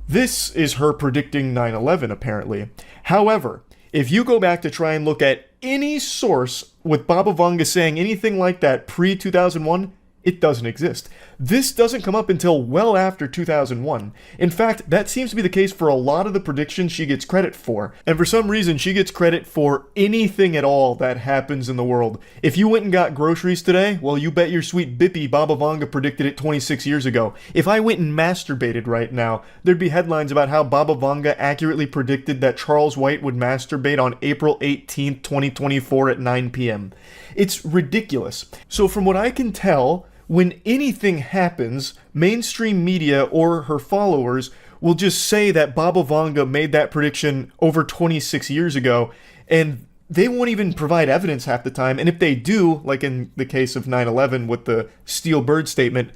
This is her predicting 9/11, apparently. However, if you go back to try and look at any source with Baba Vanga saying anything like that pre-2001, it doesn't exist. This doesn't come up until well after 2001. In fact, that seems to be the case for a lot of the predictions she gets credit for. And for some reason, she gets credit for anything at all that happens in the world. If you went and got groceries today, well, you bet your sweet bippy Baba Vanga predicted it 26 years ago. If I went and masturbated right now, there'd be headlines about how Baba Vanga accurately predicted that Charles White would masturbate on April 18th, 2024 at 9 p.m. It's ridiculous. So from what I can tell, when anything happens, mainstream media or her followers will just say that Baba Vanga made that prediction over 26 years ago, and they won't even provide evidence half the time. And if they do, like in the case of 9/11 with the steel bird statement,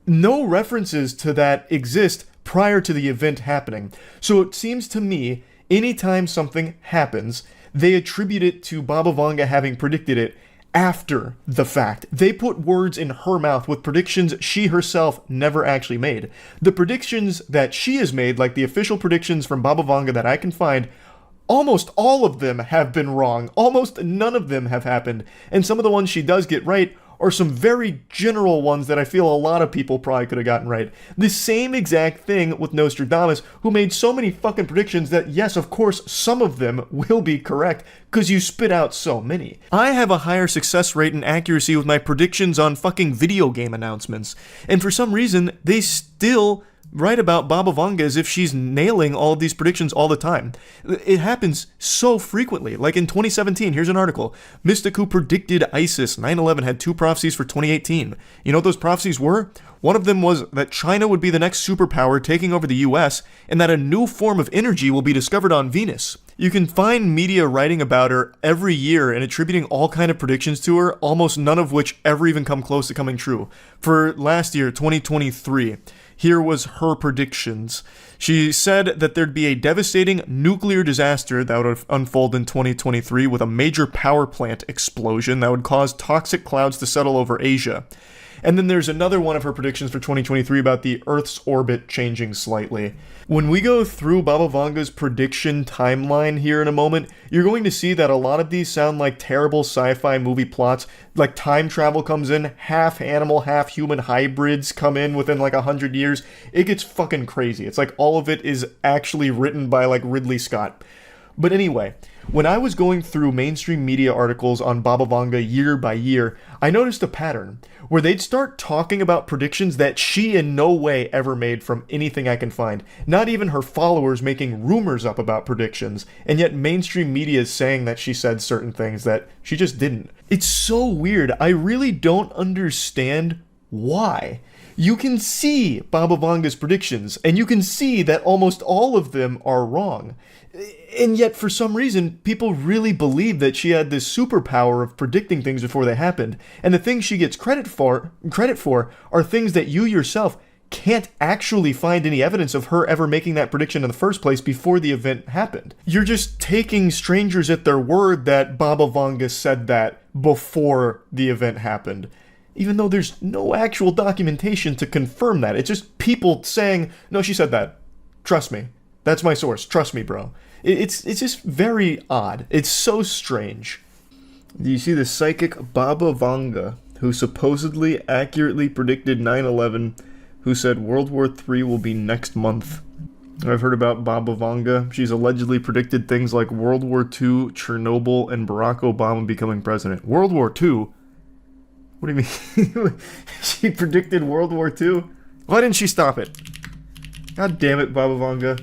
no references to that exist prior to the event happening. So it seems to me, anytime something happens, they attribute it to Baba Vanga having predicted it after the fact. They put words in her mouth with predictions she herself never actually made. The predictions that she has made, like the official predictions from Baba Vanga that I can find, almost all of them have been wrong. Almost none of them have happened. And some of the ones she does get right are some very general ones that I feel a lot of people probably could have gotten right. The same exact thing with Nostradamus, who made so many fucking predictions that, yes, of course, some of them will be correct, because you spit out so many. I have a higher success rate and accuracy with my predictions on fucking video game announcements, and for some reason, they still write about Baba Vanga as if she's nailing all of these predictions all the time. It happens so frequently. Like in 2017, here's an article. Mystic who predicted ISIS 9/11 had 2 prophecies for 2018. You know what those prophecies were? One of them was that China would be the next superpower taking over the US, and that a new form of energy will be discovered on Venus. You can find media writing about her every year and attributing all kind of predictions to her, almost none of which ever even come close to coming true. For last year, 2023, here was her predictions. She said that there'd be a devastating nuclear disaster that would unfold in 2023 with a major power plant explosion that would cause toxic clouds to settle over Asia. And then there's another one of her predictions for 2023 about the Earth's orbit changing slightly. When we go through Baba Vanga's prediction timeline here in a moment, you're going to see that a lot of these sound like terrible sci-fi movie plots. Like time travel comes in, half animal, half human hybrids come in within like 100 years. It gets fucking crazy. It's like all of it is actually written by like Ridley Scott. But anyway, when I was going through mainstream media articles on Baba Vanga year by year, I noticed a pattern where they'd start talking about predictions that she in no way ever made from anything I can find. Not even her followers making rumors up about predictions, and yet mainstream media is saying that she said certain things that she just didn't. It's so weird. I really don't understand why. You can see Baba Vanga's predictions, and you can see that almost all of them are wrong. And yet, for some reason, people really believe that she had this superpower of predicting things before they happened. And the things she gets credit for are things that you yourself can't actually find any evidence of her ever making that prediction in the first place before the event happened. You're just taking strangers at their word that Baba Vanga said that before the event happened, even though there's no actual documentation to confirm that. It's just people saying, no, she said that. Trust me. That's my source. Trust me, bro. It's just very odd. It's so strange. Do you see the psychic Baba Vanga, who supposedly accurately predicted 9/11, who said World War III will be next month? I've heard about Baba Vanga. She's allegedly predicted things like World War II, Chernobyl, and Barack Obama becoming president. World War II? What do you mean? She predicted World War II? Why didn't she stop it? God damn it, Baba Vanga.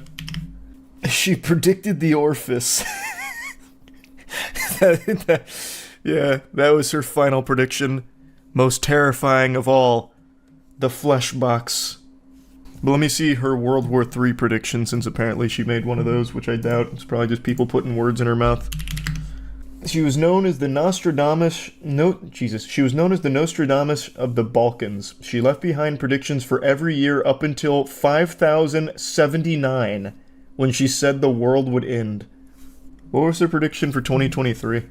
She predicted the orifice. Yeah, that was her final prediction. Most terrifying of all, the flesh box. But let me see her World War III prediction, since apparently she made one of those, which I doubt. It's probably just people putting words in her mouth. She was known as the Nostradamus. She was known as the Nostradamus of the Balkans. She left behind predictions for every year up until 5079, when she said the world would end. What was her prediction for 2023?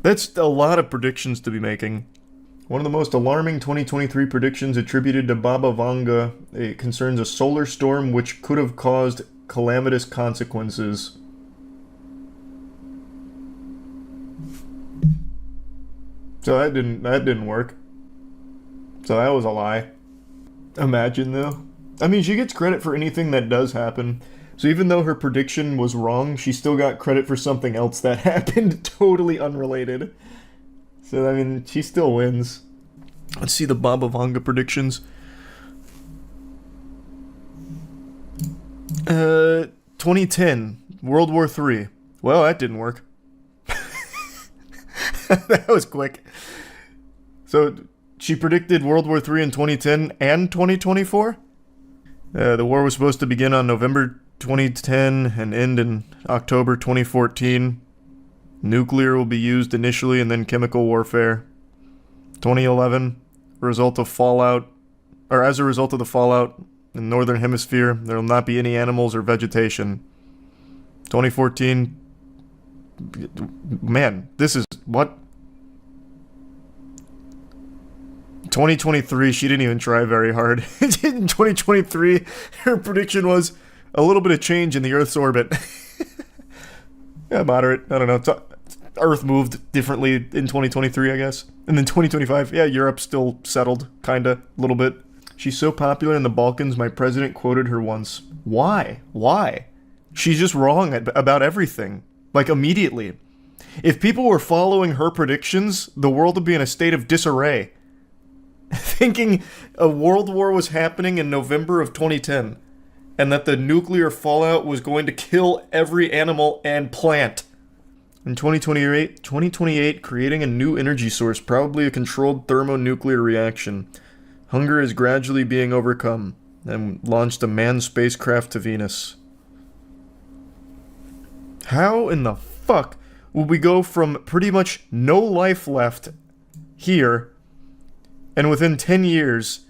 That's a lot of predictions to be making. One of the most alarming 2023 predictions attributed to Baba Vanga concerns a solar storm which could have caused calamitous consequences. So that didn't work. So that was a lie. Imagine though. I mean, she gets credit for anything that does happen. So even though her prediction was wrong, she still got credit for something else that happened totally unrelated. So, I mean, she still wins. Let's see the Baba Vanga predictions. 2010, World War III. Well, that didn't work. That was quick. So, she predicted World War III in 2010 and 2024? The war was supposed to begin on November 2010 and end in October 2014. Nuclear will be used initially and then chemical warfare. 2011, as a result of the fallout in the Northern Hemisphere, there will not be any animals or vegetation. 2014, man, this is, what? 2023, she didn't even try very hard. In 2023, her prediction was a little bit of change in the Earth's orbit. Yeah, moderate. I don't know. Earth moved differently in 2023, I guess. And then 2025, yeah, Europe's still settled, kinda, a little bit. She's so popular in the Balkans, my president quoted her once. Why? Why? She's just wrong about everything. Like, immediately. If people were following her predictions, the world would be in a state of disarray. Thinking a world war was happening in November of 2010, and that the nuclear fallout was going to kill every animal and plant. In 2028, creating a new energy source, probably a controlled thermonuclear reaction. Hunger is gradually being overcome, and launched a manned spacecraft to Venus. How in the fuck would we go from pretty much no life left here, and within 10 years,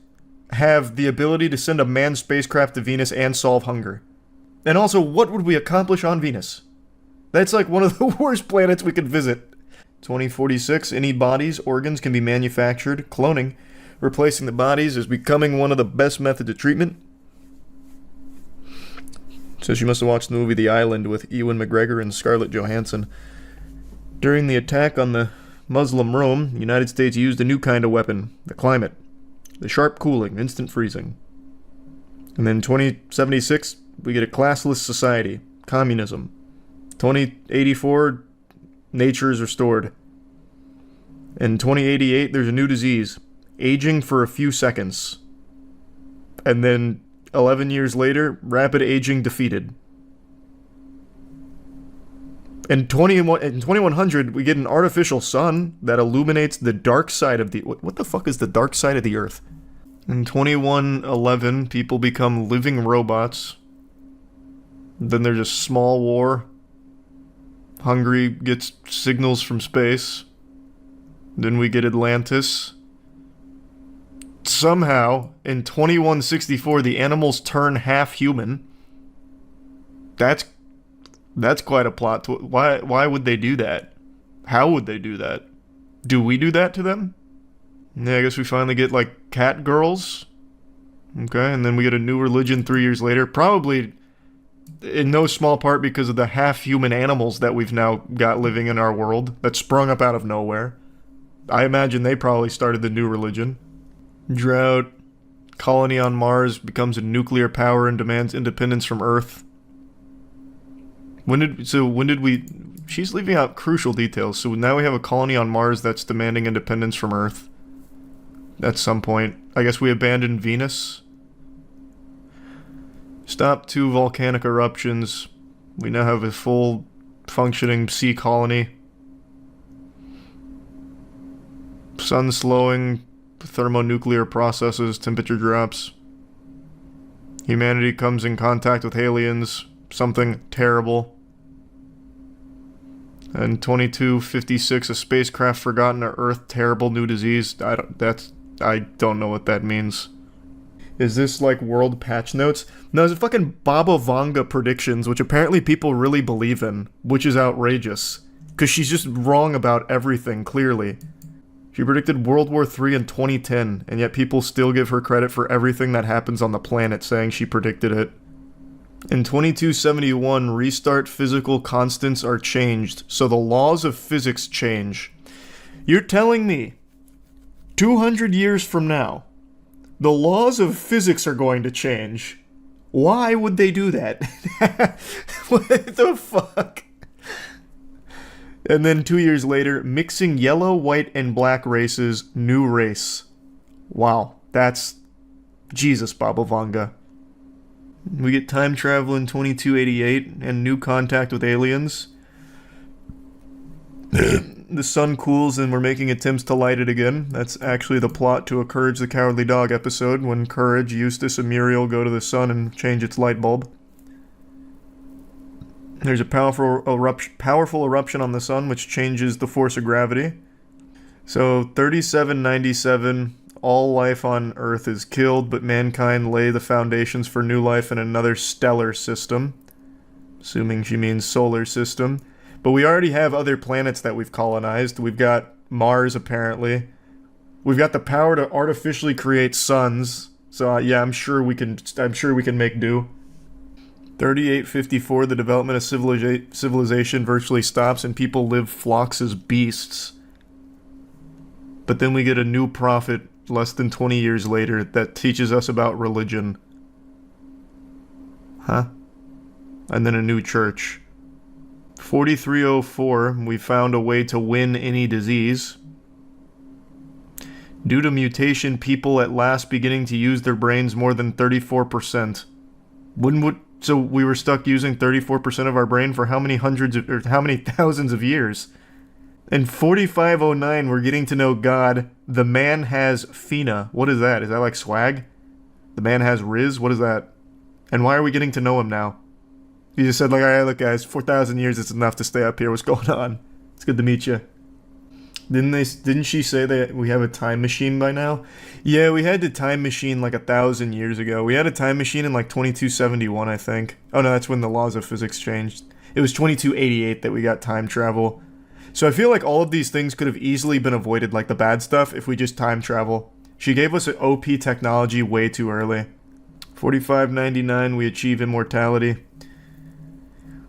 have the ability to send a manned spacecraft to Venus and solve hunger? And also, what would we accomplish on Venus? That's like one of the worst planets we could visit. 2046, any bodies, organs can be manufactured. Cloning, replacing the bodies, is becoming one of the best methods of treatment. So she must have watched the movie The Island with Ewan McGregor and Scarlett Johansson. During the attack on the Muslim Rome, the United States used a new kind of weapon, the climate. The sharp cooling, instant freezing. And then 2076, we get a classless society, communism. 2084, nature is restored. In 2088, there's a new disease, aging for a few seconds. And then 11 years later, rapid aging defeated. In 2100, we get an artificial sun that illuminates the dark side of the... What the fuck is the dark side of the Earth? In 2111, people become living robots. Then there's a small war. Hungary gets signals from space. Then we get Atlantis. Somehow, in 2164, the animals turn half human. That's quite a plot. Why would they do that? How would they do that? Do we do that to them? Yeah, I guess we finally get, like, cat girls. Okay, and then we get a new religion 3 years later. Probably in no small part because of the half-human animals that we've now got living in our world that sprung up out of nowhere. I imagine they probably started the new religion. Drought. Colony on Mars becomes a nuclear power and demands independence from Earth. When did we... She's leaving out crucial details. So now we have a colony on Mars that's demanding independence from Earth. At some point. I guess we abandoned Venus. Stop 2 volcanic eruptions. We now have a full functioning sea colony. Sun slowing, thermonuclear processes, temperature drops. Humanity comes in contact with aliens, something terrible. And 2256, a spacecraft forgotten to Earth, terrible new disease. I don't know what that means. Is this like world patch notes? No, it's fucking Baba Vanga predictions, which apparently people really believe in, which is outrageous. Because she's just wrong about everything, clearly. She predicted World War III in 2010, and yet people still give her credit for everything that happens on the planet, saying she predicted it. In 2271, restart physical constants are changed, so the laws of physics change. You're telling me, 200 years from now, the laws of physics are going to change. Why would they do that? What the fuck? And then 2 years later, mixing yellow, white, and black races, new race. Wow, that's... Jesus, Baba Vanga. We get time travel in 2288 and new contact with aliens. The sun cools and we're making attempts to light it again. That's actually the plot to a Courage the Cowardly Dog episode, when Courage, Eustace, and Muriel go to the sun and change its light bulb. There's a powerful eruption on the sun which changes the force of gravity. So 3797, all life on Earth is killed, but mankind lay the foundations for new life in another stellar system. Assuming she means solar system. But we already have other planets that we've colonized. We've got Mars, apparently. We've got the power to artificially create suns. So yeah, I'm sure we can make do. 3854, the development of civilization virtually stops and people live flocks as beasts. But then we get a new prophet less than 20 years later that teaches us about religion. Huh? And then a new church. 4304, we found a way to win any disease. Due to mutation, people at last beginning to use their brains more than 34%. So we were stuck using 34% of our brain for how many thousands of years? In 4509, we're getting to know God. The man has Fina. What is that? Is that like swag? The man has Riz? What is that? And why are we getting to know him now? He just said, like, alright, look guys, 4,000 years is enough to stay up here. What's going on? It's good to meet you. Didn't she say that we have a time machine by now? Yeah, we had the time machine like 1,000 years ago. We had a time machine in like 2271, I think. Oh no, that's when the laws of physics changed. It was 2288 that we got time travel. So I feel like all of these things could have easily been avoided, like the bad stuff, if we just time travel. She gave us an OP technology way too early. 4599, we achieve immortality.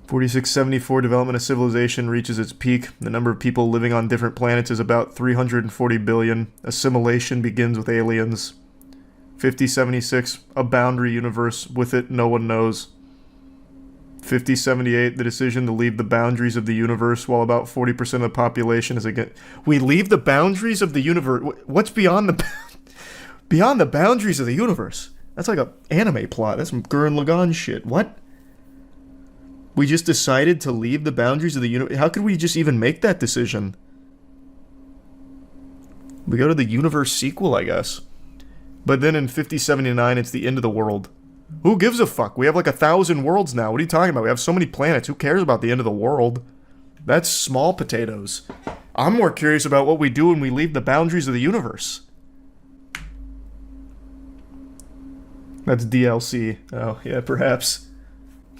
4674, development of civilization reaches its peak. The number of people living on different planets is about 340 billion. Assimilation begins with aliens. 5076, a boundary universe. With it, no one knows. 5078, the decision to leave the boundaries of the universe, while about 40% of the population is against. We leave the boundaries of the universe? What's beyond the boundaries of the universe? That's like an anime plot. That's some Gurren Lagann shit. What? We just decided to leave the boundaries of the universe? How could we just even make that decision? We go to the universe sequel, I guess. But then in 5079, it's the end of the world. Who gives a fuck? We have like 1,000 worlds now. What are you talking about? We have so many planets. Who cares about the end of the world? That's small potatoes. I'm more curious about what we do when we leave the boundaries of the universe. That's DLC. Oh, yeah, perhaps.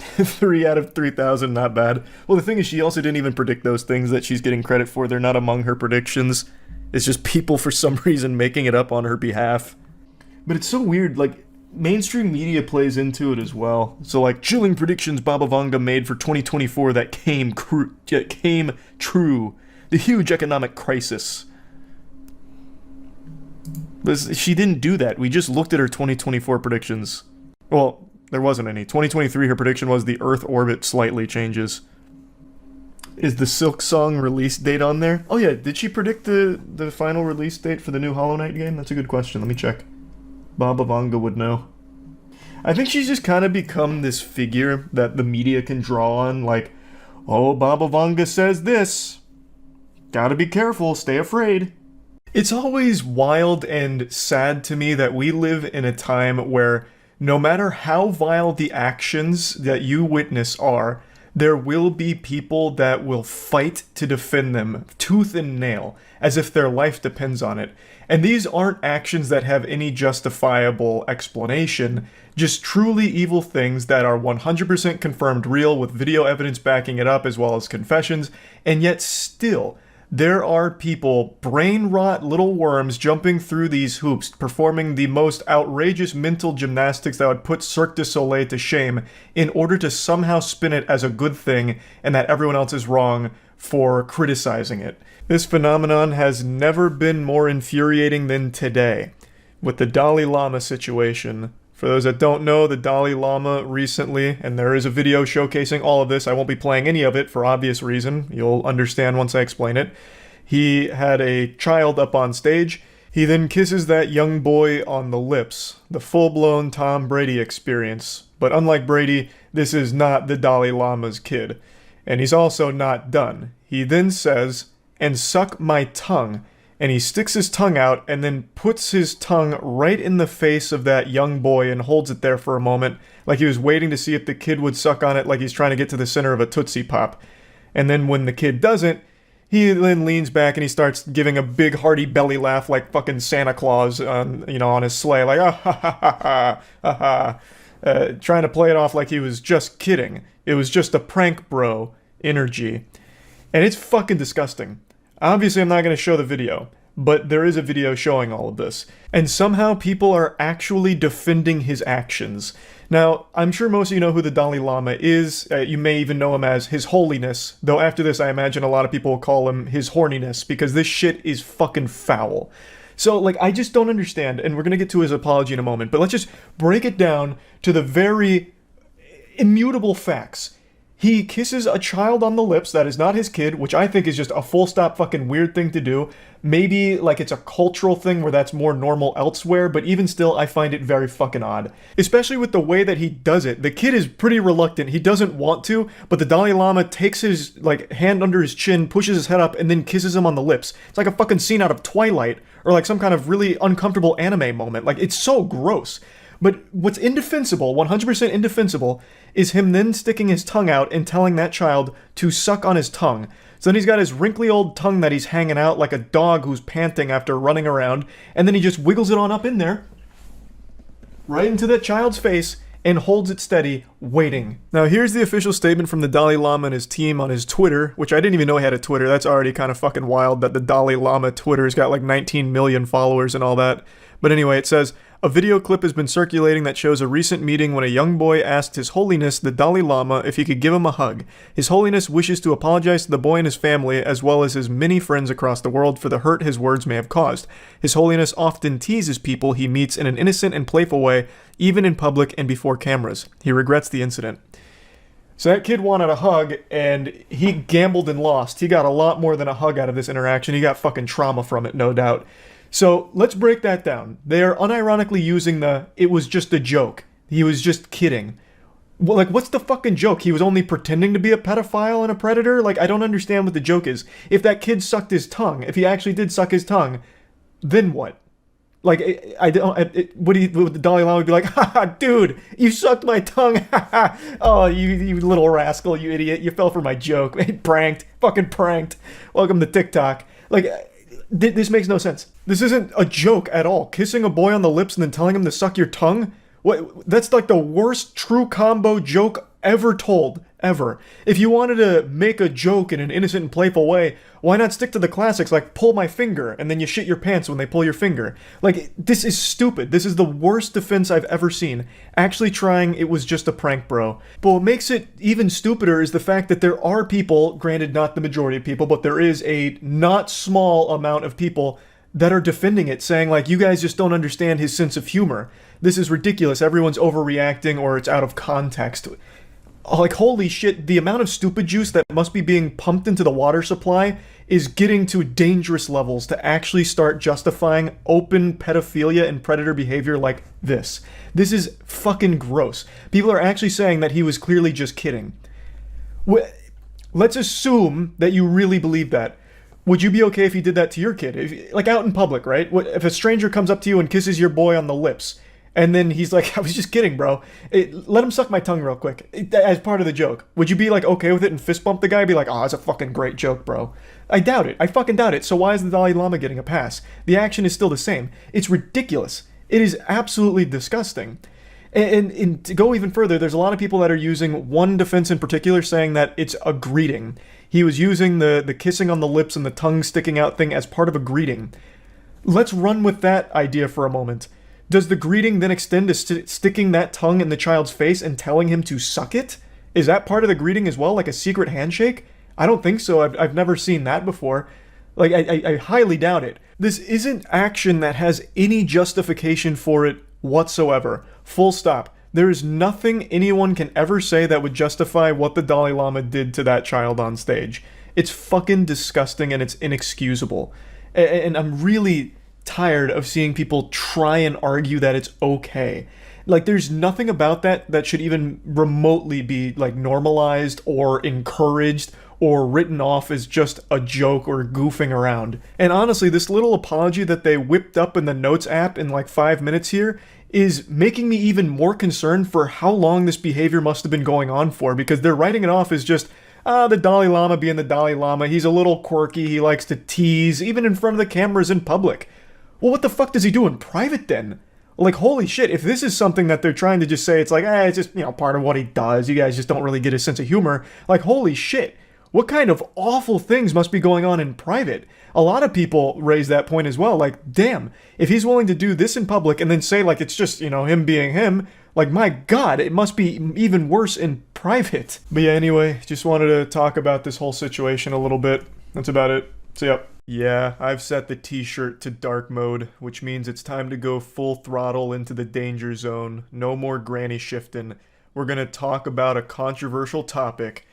3 out of 3,000, not bad. Well, the thing is, she also didn't even predict those things that she's getting credit for. They're not among her predictions. It's just people, for some reason, making it up on her behalf. But it's so weird, like, mainstream media plays into it as well. So, like, chilling predictions Baba Vanga made for 2024 that came true. The huge economic crisis. But she didn't do that. We just looked at her 2024 predictions. Well, there wasn't any. 2023, her prediction was the Earth orbit slightly changes. Is the Silk Song release date on there? Oh yeah, did she predict the final release date for the new Hollow Knight game? That's a good question. Let me check. Baba Vanga would know. I think she's just kind of become this figure that the media can draw on, like, oh, Baba Vanga says this. Gotta be careful, stay afraid. It's always wild and sad to me that we live in a time where no matter how vile the actions that you witness are, there will be people that will fight to defend them tooth and nail, as if their life depends on it. And these aren't actions that have any justifiable explanation, just truly evil things that are 100% confirmed real with video evidence backing it up as well as confessions, and yet still, there are people, brain rot little worms, jumping through these hoops, performing the most outrageous mental gymnastics that would put Cirque du Soleil to shame in order to somehow spin it as a good thing and that everyone else is wrong for criticizing it. This phenomenon has never been more infuriating than today, with the Dalai Lama situation. For those that don't know, the Dalai Lama recently, and there is a video showcasing all of this, I won't be playing any of it for obvious reason, you'll understand once I explain it. He had a child up on stage. He then kisses that young boy on the lips, the full-blown Tom Brady experience. But unlike Brady, this is not the Dalai Lama's kid. And he's also not done. He then says, "And suck my tongue." And he sticks his tongue out and then puts his tongue right in the face of that young boy and holds it there for a moment, like he was waiting to see if the kid would suck on it, like he's trying to get to the center of a Tootsie Pop. And then when the kid doesn't, he then leans back and he starts giving a big hearty belly laugh like fucking Santa Claus on, on his sleigh, like, ah ha ha ha ha ha, trying to play it off like he was just kidding. It was just a prank bro energy. And it's fucking disgusting. Obviously, I'm not going to show the video, but there is a video showing all of this. And somehow people are actually defending his actions. Now, I'm sure most of you know who the Dalai Lama is. You may even know him as His Holiness, though after this I imagine a lot of people will call him His Horniness, because this shit is fucking foul. So, I just don't understand, and we're going to get to his apology in a moment, but let's just break it down to the very immutable facts. He kisses a child on the lips that is not his kid, which I think is just a full stop fucking weird thing to do. Maybe, it's a cultural thing where that's more normal elsewhere, but even still, I find it very fucking odd. Especially with the way that he does it. The kid is pretty reluctant. He doesn't want to, but the Dalai Lama takes his, hand under his chin, pushes his head up, and then kisses him on the lips. It's like a fucking scene out of Twilight, or some kind of really uncomfortable anime moment. It's so gross. But what's indefensible, 100% indefensible, is him then sticking his tongue out and telling that child to suck on his tongue. So then he's got his wrinkly old tongue that he's hanging out like a dog who's panting after running around, and then he just wiggles it on up in there, right into that child's face, and holds it steady, waiting. Now here's the official statement from the Dalai Lama and his team on his Twitter, which I didn't even know he had a Twitter. That's already kind of fucking wild that the Dalai Lama Twitter's got 19 million followers and all that. But anyway, it says, a video clip has been circulating that shows a recent meeting when a young boy asked His Holiness the Dalai Lama if he could give him a hug. His Holiness wishes to apologize to the boy and his family, as well as his many friends across the world, for the hurt his words may have caused. His Holiness often teases people he meets in an innocent and playful way, even in public and before cameras. He regrets the incident. So that kid wanted a hug, and he gambled and lost. He got a lot more than a hug out of this interaction. He got fucking trauma from it, no doubt. So let's break that down. They are unironically using it was just a joke. He was just kidding. Well, what's the fucking joke? He was only pretending to be a pedophile and a predator? I don't understand what the joke is. If that kid sucked his tongue, if he actually did suck his tongue, then what? Would the Dalai Lama would be like, haha, dude, you sucked my tongue, haha, oh, you little rascal, you idiot, you fell for my joke, pranked, fucking pranked, welcome to TikTok. This makes no sense. This isn't a joke at all. Kissing a boy on the lips and then telling him to suck your tongue? What? That's the worst true combo joke ever told, ever. If you wanted to make a joke in an innocent and playful way, why not stick to the classics like pull my finger and then you shit your pants when they pull your finger? This is stupid. This is the worst defense I've ever seen. Actually trying it was just a prank, bro. But what makes it even stupider is the fact that there are people, granted not the majority of people, but there is a not small amount of people that are defending it, saying you guys just don't understand his sense of humor. This is ridiculous. Everyone's overreacting or it's out of context. Holy shit, the amount of stupid juice that must be being pumped into the water supply is getting to dangerous levels to actually start justifying open pedophilia and predator behavior like this. This is fucking gross. People are actually saying that he was clearly just kidding. Let's assume that you really believe that. Would you be okay if he did that to your kid? Like out in public, right? If a stranger comes up to you and kisses your boy on the lips, and then he's like, I was just kidding, bro. Let him suck my tongue real quick, as part of the joke. Would you be like okay with it and fist bump the guy? Be like, oh, that's a fucking great joke, bro. I doubt it. I fucking doubt it. So why is the Dalai Lama getting a pass? The action is still the same. It's ridiculous. It is absolutely disgusting. And to go even further, there's a lot of people that are using one defense in particular, saying that it's a greeting. He was using the kissing on the lips and the tongue sticking out thing as part of a greeting. Let's run with that idea for a moment. Does the greeting then extend to sticking that tongue in the child's face and telling him to suck it? Is that part of the greeting as well, like a secret handshake? I don't think so. I've never seen that before. Like, I highly doubt it. This isn't action that has any justification for it whatsoever. Full stop. There is nothing anyone can ever say that would justify what the Dalai Lama did to that child on stage. It's fucking disgusting and it's inexcusable. And I'm really tired of seeing people try and argue that it's okay. Like, there's nothing about that should even remotely be, like, normalized or encouraged or written off as just a joke or goofing around. And honestly, this little apology that they whipped up in the Notes app in like 5 minutes here is making me even more concerned for how long this behavior must have been going on for, because they're writing it off as just, the Dalai Lama being the Dalai Lama, he's a little quirky, he likes to tease, even in front of the cameras in public. Well, what the fuck does he do in private then? Like, holy shit, if this is something that they're trying to just say, it's like, it's just, part of what he does, you guys just don't really get his sense of humor. Like, holy shit, what kind of awful things must be going on in private? A lot of people raise that point as well, like, damn, if he's willing to do this in public and then say, like, it's just, him being him, like, my god, it must be even worse in private. But yeah, anyway, just wanted to talk about this whole situation a little bit. That's about it. See ya. Yeah, I've set the t-shirt to dark mode, which means it's time to go full throttle into the danger zone. No more granny shifting. We're gonna talk about a controversial topic: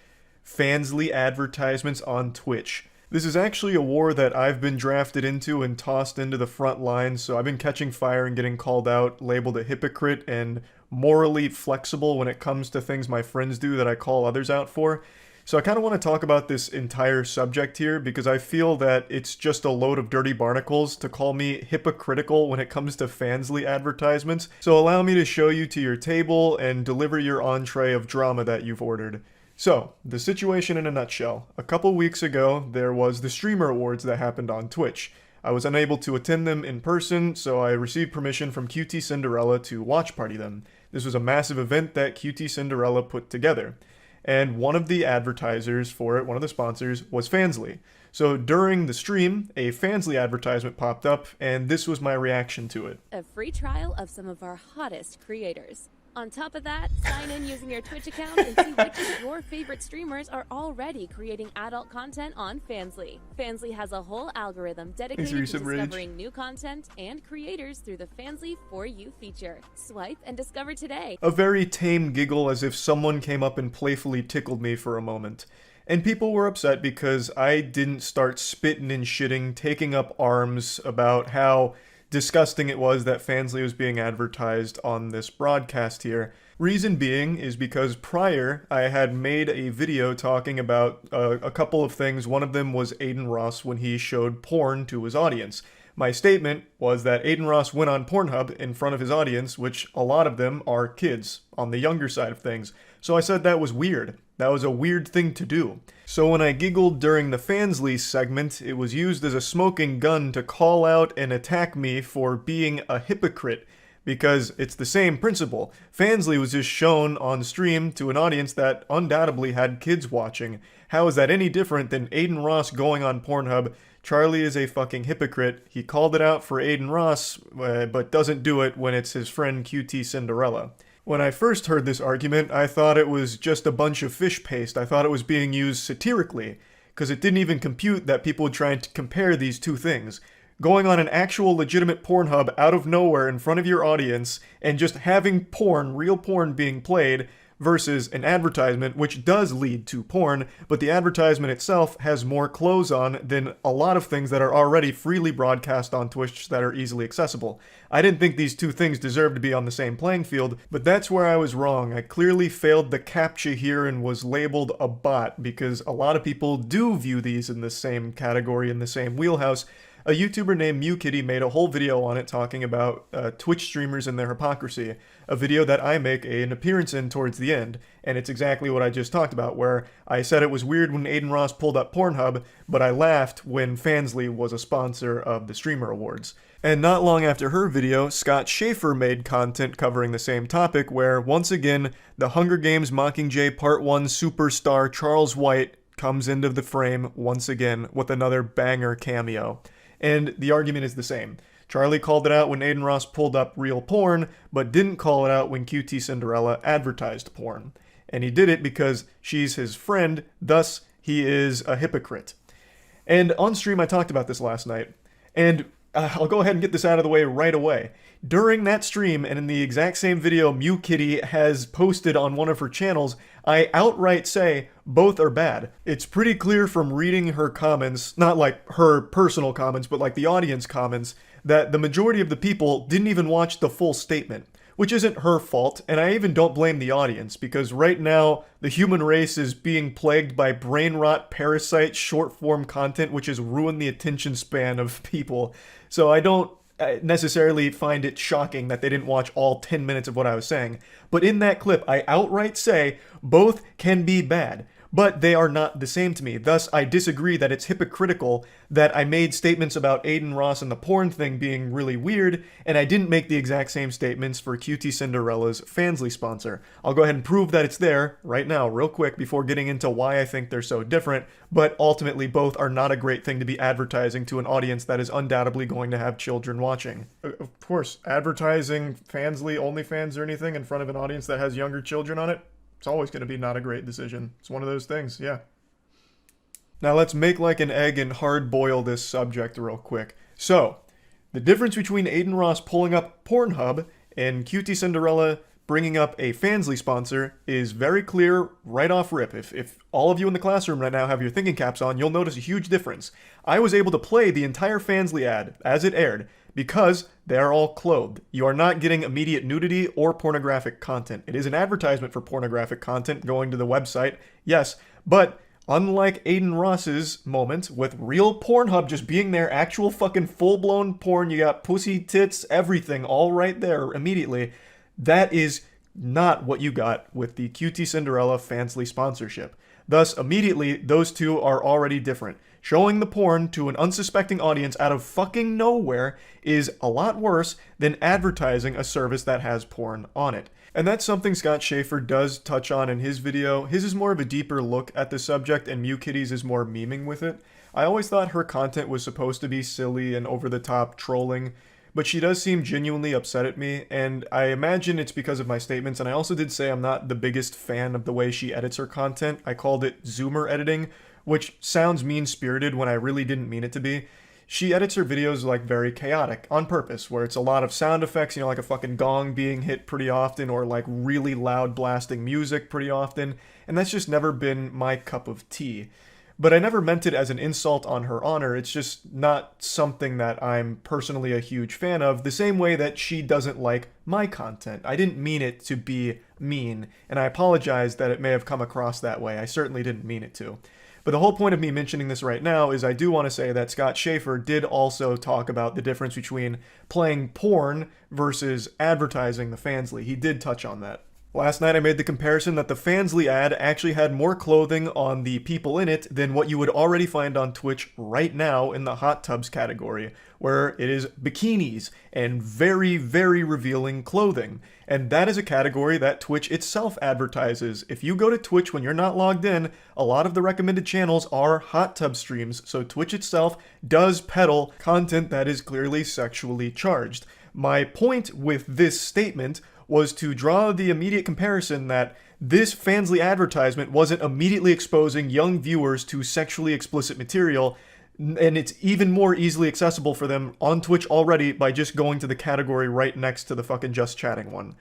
Fansly advertisements on Twitch. This is actually a war that I've been drafted into and tossed into the front lines, so I've been catching fire and getting called out, labeled a hypocrite, and morally flexible when it comes to things my friends do that I call others out for. So I kind of want to talk about this entire subject here because I feel that it's just a load of dirty barnacles to call me hypocritical when it comes to Fansly advertisements. So allow me to show you to your table and deliver your entree of drama that you've ordered. So, the situation in a nutshell. A couple weeks ago, there was the Streamer Awards that happened on Twitch. I was unable to attend them in person, so I received permission from QT Cinderella to watch party them. This was a massive event that QT Cinderella put together. And one of the advertisers for it, one of the sponsors, was Fansly. So during the stream, a Fansly advertisement popped up, and this was my reaction to it. A free trial of some of our hottest creators. On top of that, sign in using your Twitch account and see which of your favorite streamers are already creating adult content on Fansly. Fansly has a whole algorithm dedicated to discovering new content and creators through the Fansly For You feature. Swipe and discover today. A very tame giggle, as if someone came up and playfully tickled me for a moment. And people were upset because I didn't start spitting and shitting, taking up arms about how disgusting it was that Fansly was being advertised on this broadcast here. Reason being is because prior I had made a video talking about a couple of things. One of them was Aiden Ross when he showed porn to his audience. My statement was that Aiden Ross went on Pornhub in front of his audience, which a lot of them are kids, on the younger side of things. So I said that was weird. That was a weird thing to do. So when I giggled during the Fansly segment, it was used as a smoking gun to call out and attack me for being a hypocrite, because it's the same principle. Fansly was just shown on stream to an audience that undoubtedly had kids watching. How is that any different than Aiden Ross going on Pornhub? Charlie is a fucking hypocrite. He called it out for Aiden Ross, but doesn't do it when it's his friend QT Cinderella. When I first heard this argument, I thought it was just a bunch of fish paste. I thought it was being used satirically, because it didn't even compute that people would try to compare these two things. Going on an actual legitimate Pornhub out of nowhere in front of your audience and just having porn, real porn being played, versus an advertisement, which does lead to porn, but the advertisement itself has more clothes on than a lot of things that are already freely broadcast on Twitch that are easily accessible. I didn't think these two things deserved to be on the same playing field, but that's where I was wrong. I clearly failed the CAPTCHA here and was labeled a bot, because a lot of people do view these in the same category, in the same wheelhouse. A YouTuber named MewKitty made a whole video on it talking about Twitch streamers and their hypocrisy, a video that I make an appearance in towards the end, and it's exactly what I just talked about, where I said it was weird when Aiden Ross pulled up Pornhub, but I laughed when Fansly was a sponsor of the Streamer Awards. And not long after her video, Scott Schaefer made content covering the same topic, where, once again, the Hunger Games Mockingjay Part 1 superstar Charles White comes into the frame once again with another banger cameo. And the argument is the same. Charlie called it out when Aiden Ross pulled up real porn, but didn't call it out when QT Cinderella advertised porn. And he did it because she's his friend, thus he is a hypocrite. And on stream I talked about this last night, and I'll go ahead and get this out of the way right away. During that stream, and in the exact same video MewKitty has posted on one of her channels, I outright say both are bad. It's pretty clear from reading her comments, not like her personal comments, but like the audience comments, that the majority of the people didn't even watch the full statement. Which isn't her fault, and I even don't blame the audience, because right now, the human race is being plagued by brain rot, parasite, short-form content, which has ruined the attention span of people. So I don't necessarily find it shocking that they didn't watch all 10 minutes of what I was saying. But in that clip, I outright say both can be bad, but they are not the same to me. Thus, I disagree that it's hypocritical that I made statements about Aiden Ross and the porn thing being really weird, and I didn't make the exact same statements for QT Cinderella's Fansly sponsor. I'll go ahead and prove that it's there right now, real quick, before getting into why I think they're so different, but ultimately both are not a great thing to be advertising to an audience that is undoubtedly going to have children watching. Of course, advertising Fansly, OnlyFans, or anything in front of an audience that has younger children on it, it's always going to be not a great decision. It's one of those things, yeah. Now let's make like an egg and hard boil this subject real quick. So, the difference between Aiden Ross pulling up Pornhub and QT Cinderella bringing up a Fansly sponsor is very clear right off rip. If all of you in the classroom right now have your thinking caps on, you'll notice a huge difference. I was able to play the entire Fansly ad as it aired, because they are all clothed. You are not getting immediate nudity or pornographic content. It is an advertisement for pornographic content going to the website, yes, but unlike Aiden Ross's moment with real Pornhub just being there, actual fucking full-blown porn, you got pussy, tits, everything all right there immediately, that is not what you got with the QT Cinderella Fansly sponsorship. Thus, immediately, those two are already different. Showing the porn to an unsuspecting audience out of fucking nowhere is a lot worse than advertising a service that has porn on it. And that's something Scott Schaefer does touch on in his video. His is more of a deeper look at the subject, and MewKitty's is more memeing with it. I always thought her content was supposed to be silly and over-the-top trolling, but she does seem genuinely upset at me, and I imagine it's because of my statements, and I also did say I'm not the biggest fan of the way she edits her content. I called it Zoomer editing, which sounds mean-spirited when I really didn't mean it to be. She edits her videos like very chaotic, on purpose, where it's a lot of sound effects, you know, like a fucking gong being hit pretty often, or like really loud blasting music pretty often, and that's just never been my cup of tea. But I never meant it as an insult on her honor, it's just not something that I'm personally a huge fan of, the same way that she doesn't like my content. I didn't mean it to be mean, and I apologize that it may have come across that way. I certainly didn't mean it to. But the whole point of me mentioning this right now is I do want to say that Scott Schaefer did also talk about the difference between playing porn versus advertising the Fansly. He did touch on that. Last night I made the comparison that the Fansly ad actually had more clothing on the people in it than what you would already find on Twitch right now in the hot tubs category, where it is bikinis and very, very revealing clothing. And that is a category that Twitch itself advertises. If you go to Twitch when you're not logged in, a lot of the recommended channels are hot tub streams, so Twitch itself does peddle content that is clearly sexually charged. My point with this statement was to draw the immediate comparison that this Fansly advertisement wasn't immediately exposing young viewers to sexually explicit material, and it's even more easily accessible for them on Twitch already by just going to the category right next to the fucking Just Chatting one.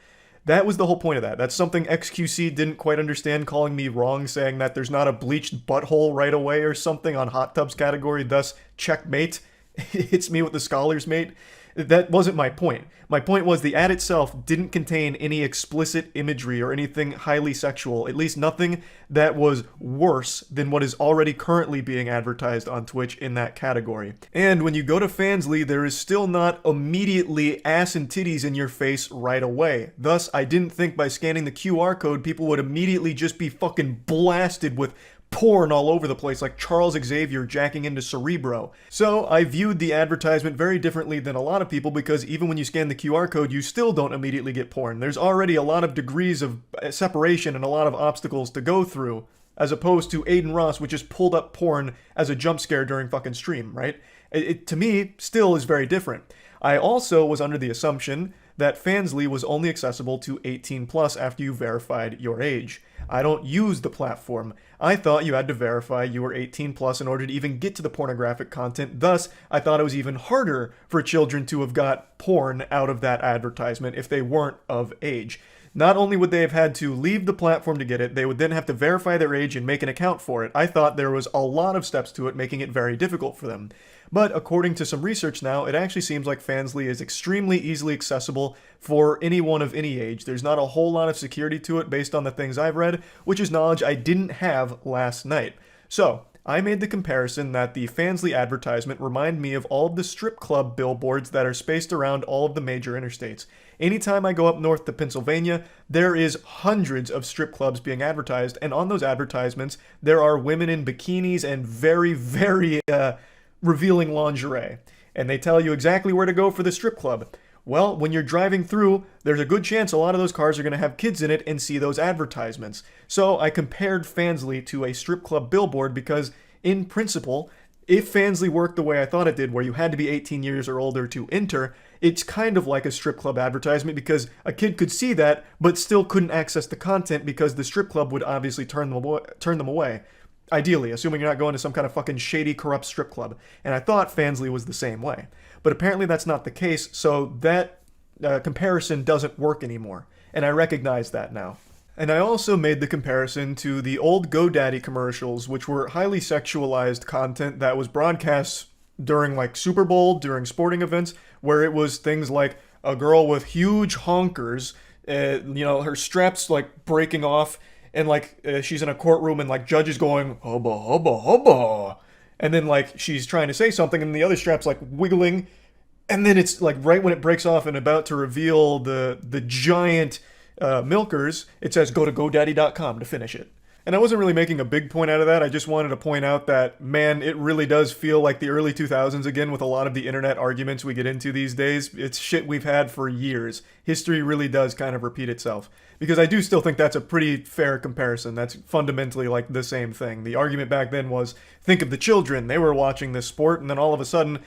That was the whole point of that. That's something XQC didn't quite understand, calling me wrong, saying that there's not a bleached butthole right away or something on hot tubs category, thus checkmate. It hits me with the scholar's mate. That wasn't my point. My point was the ad itself didn't contain any explicit imagery or anything highly sexual, at least nothing that was worse than what is already currently being advertised on Twitch in that category. And when you go to Fansly, there is still not immediately ass and titties in your face right away. Thus, I didn't think by scanning the QR code, people would immediately just be fucking blasted with porn all over the place like Charles Xavier jacking into Cerebro. So I viewed the advertisement very differently than a lot of people, because even when you scan the QR code, you still don't immediately get porn. There's already a lot of degrees of separation and a lot of obstacles to go through, as opposed to Aiden Ross, which just pulled up porn as a jump scare during fucking stream, right? It to me still is very different. I also was under the assumption that Fansly was only accessible to 18 plus after you verified your age. I don't use the platform. I thought you had to verify you were 18 plus in order to even get to the pornographic content. Thus, I thought it was even harder for children to have got porn out of that advertisement if they weren't of age. Not only would they have had to leave the platform to get it, they would then have to verify their age and make an account for it. I thought there was a lot of steps to it, making it very difficult for them. But according to some research now, it actually seems like Fansly is extremely easily accessible for anyone of any age. There's not a whole lot of security to it based on the things I've read, which is knowledge I didn't have last night. So, I made the comparison that the Fansly advertisement reminded me of all of the strip club billboards that are spaced around all of the major interstates. Anytime I go up north to Pennsylvania, there is hundreds of strip clubs being advertised, and on those advertisements, there are women in bikinis and very, very, revealing lingerie. And they tell you exactly where to go for the strip club. Well, when you're driving through, there's a good chance a lot of those cars are going to have kids in it and see those advertisements. So I compared Fansly to a strip club billboard because, in principle, if Fansly worked the way I thought it did, where you had to be 18 years or older to enter, it's kind of like a strip club advertisement because a kid could see that, but still couldn't access the content because the strip club would obviously turn them away. Ideally, assuming you're not going to some kind of fucking shady, corrupt strip club. And I thought Fansly was the same way. But apparently that's not the case, so that comparison doesn't work anymore. And I recognize that now. And I also made the comparison to the old GoDaddy commercials, which were highly sexualized content that was broadcast during like Super Bowl, during sporting events, where it was things like a girl with huge honkers, her straps like breaking off, and like she's in a courtroom and like judge is going hubba hubba hubba, and then like she's trying to say something and the other strap's like wiggling, and then it's like right when it breaks off and about to reveal the giant milkers, it says go to GoDaddy.com to finish it. And I wasn't really making a big point out of that. I just wanted to point out that, man, it really does feel like the early 2000s again with a lot of the internet arguments we get into these days. It's shit we've had for years. History really does kind of repeat itself. Because I do still think that's a pretty fair comparison. That's fundamentally like the same thing. The argument back then was, think of the children. They were watching this sport, and then all of a sudden,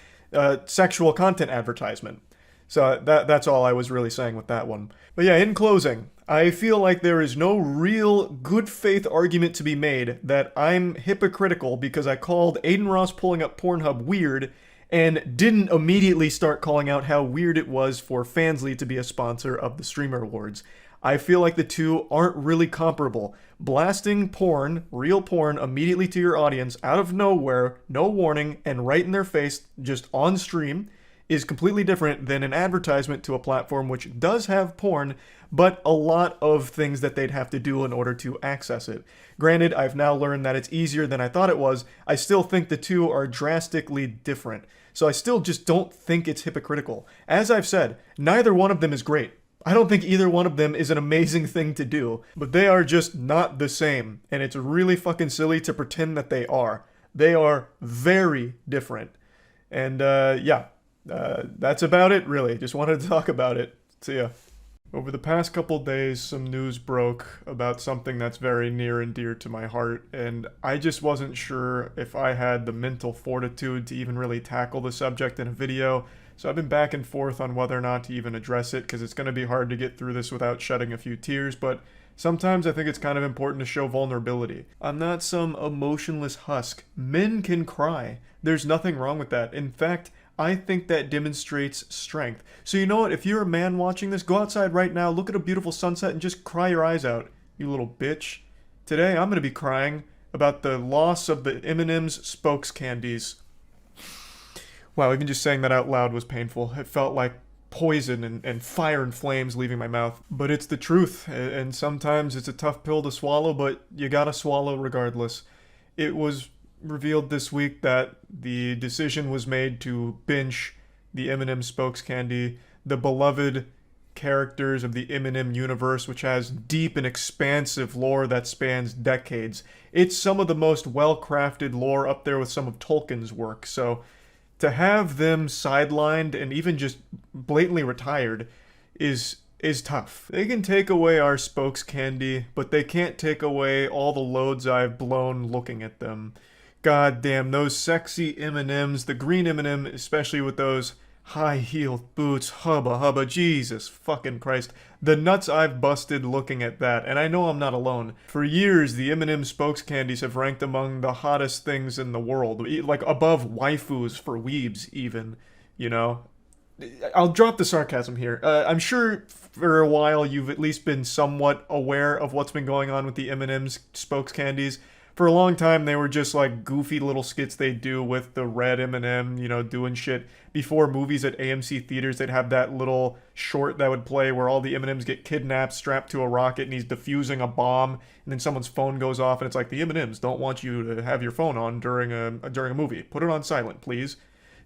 sexual content advertisement. So that's all I was really saying with that one. But yeah, in closing, I feel like there is no real good faith argument to be made that I'm hypocritical because I called Aiden Ross pulling up Pornhub weird and didn't immediately start calling out how weird it was for Fansly to be a sponsor of the Streamer Awards. I feel like the two aren't really comparable. Blasting porn, real porn, immediately to your audience out of nowhere, no warning, and right in their face, just on stream, is completely different than an advertisement to a platform which does have porn, but a lot of things that they'd have to do in order to access it. Granted, I've now learned that it's easier than I thought it was. I still think the two are drastically different. So I still just don't think it's hypocritical. As I've said, neither one of them is great. I don't think either one of them is an amazing thing to do, but they are just not the same, and it's really fucking silly to pretend that they are. They are very different. And that's about it, really. Just wanted to talk about it. See ya. Over the past couple days, some news broke about something that's very near and dear to my heart, and I just wasn't sure if I had the mental fortitude to even really tackle the subject in a video, so I've been back and forth on whether or not to even address it, because it's going to be hard to get through this without shedding a few tears, but sometimes I think it's kind of important to show vulnerability. I'm not some emotionless husk. Men can cry. There's nothing wrong with that. In fact, I think that demonstrates strength. So you know what? If you're a man watching this, go outside right now, look at a beautiful sunset, and just cry your eyes out, you little bitch. Today, I'm going to be crying about the loss of the M&M's spokes candies. Wow, even just saying that out loud was painful. It felt like poison and fire and flames leaving my mouth. But it's the truth, and sometimes it's a tough pill to swallow, but you gotta swallow regardless. It was revealed this week that the decision was made to binge the M&M spokes candy, the beloved characters of the M&M universe, which has deep and expansive lore that spans decades. It's some of the most well-crafted lore, up there with some of Tolkien's work, so to have them sidelined and even just blatantly retired is tough. They can take away our spokes candy, but they can't take away all the loads I've blown looking at them. God damn, those sexy M&Ms, the green M&M, especially with those high-heeled boots, hubba, Jesus fucking Christ. The nuts I've busted looking at that, and I know I'm not alone. For years, the M&M spokes candies have ranked among the hottest things in the world, like above waifus for weebs even, you know? I'll drop the sarcasm here. I'm sure for a while you've at least been somewhat aware of what's been going on with the M&M's spokes candies. For a long time, they were just like goofy little skits they do with the red M&M, you know, doing shit. Before movies at AMC theaters, they'd have that little short that would play where all the M&Ms get kidnapped, strapped to a rocket, and he's defusing a bomb, and then someone's phone goes off, and it's like, the M&Ms don't want you to have your phone on during a movie. Put it on silent, please.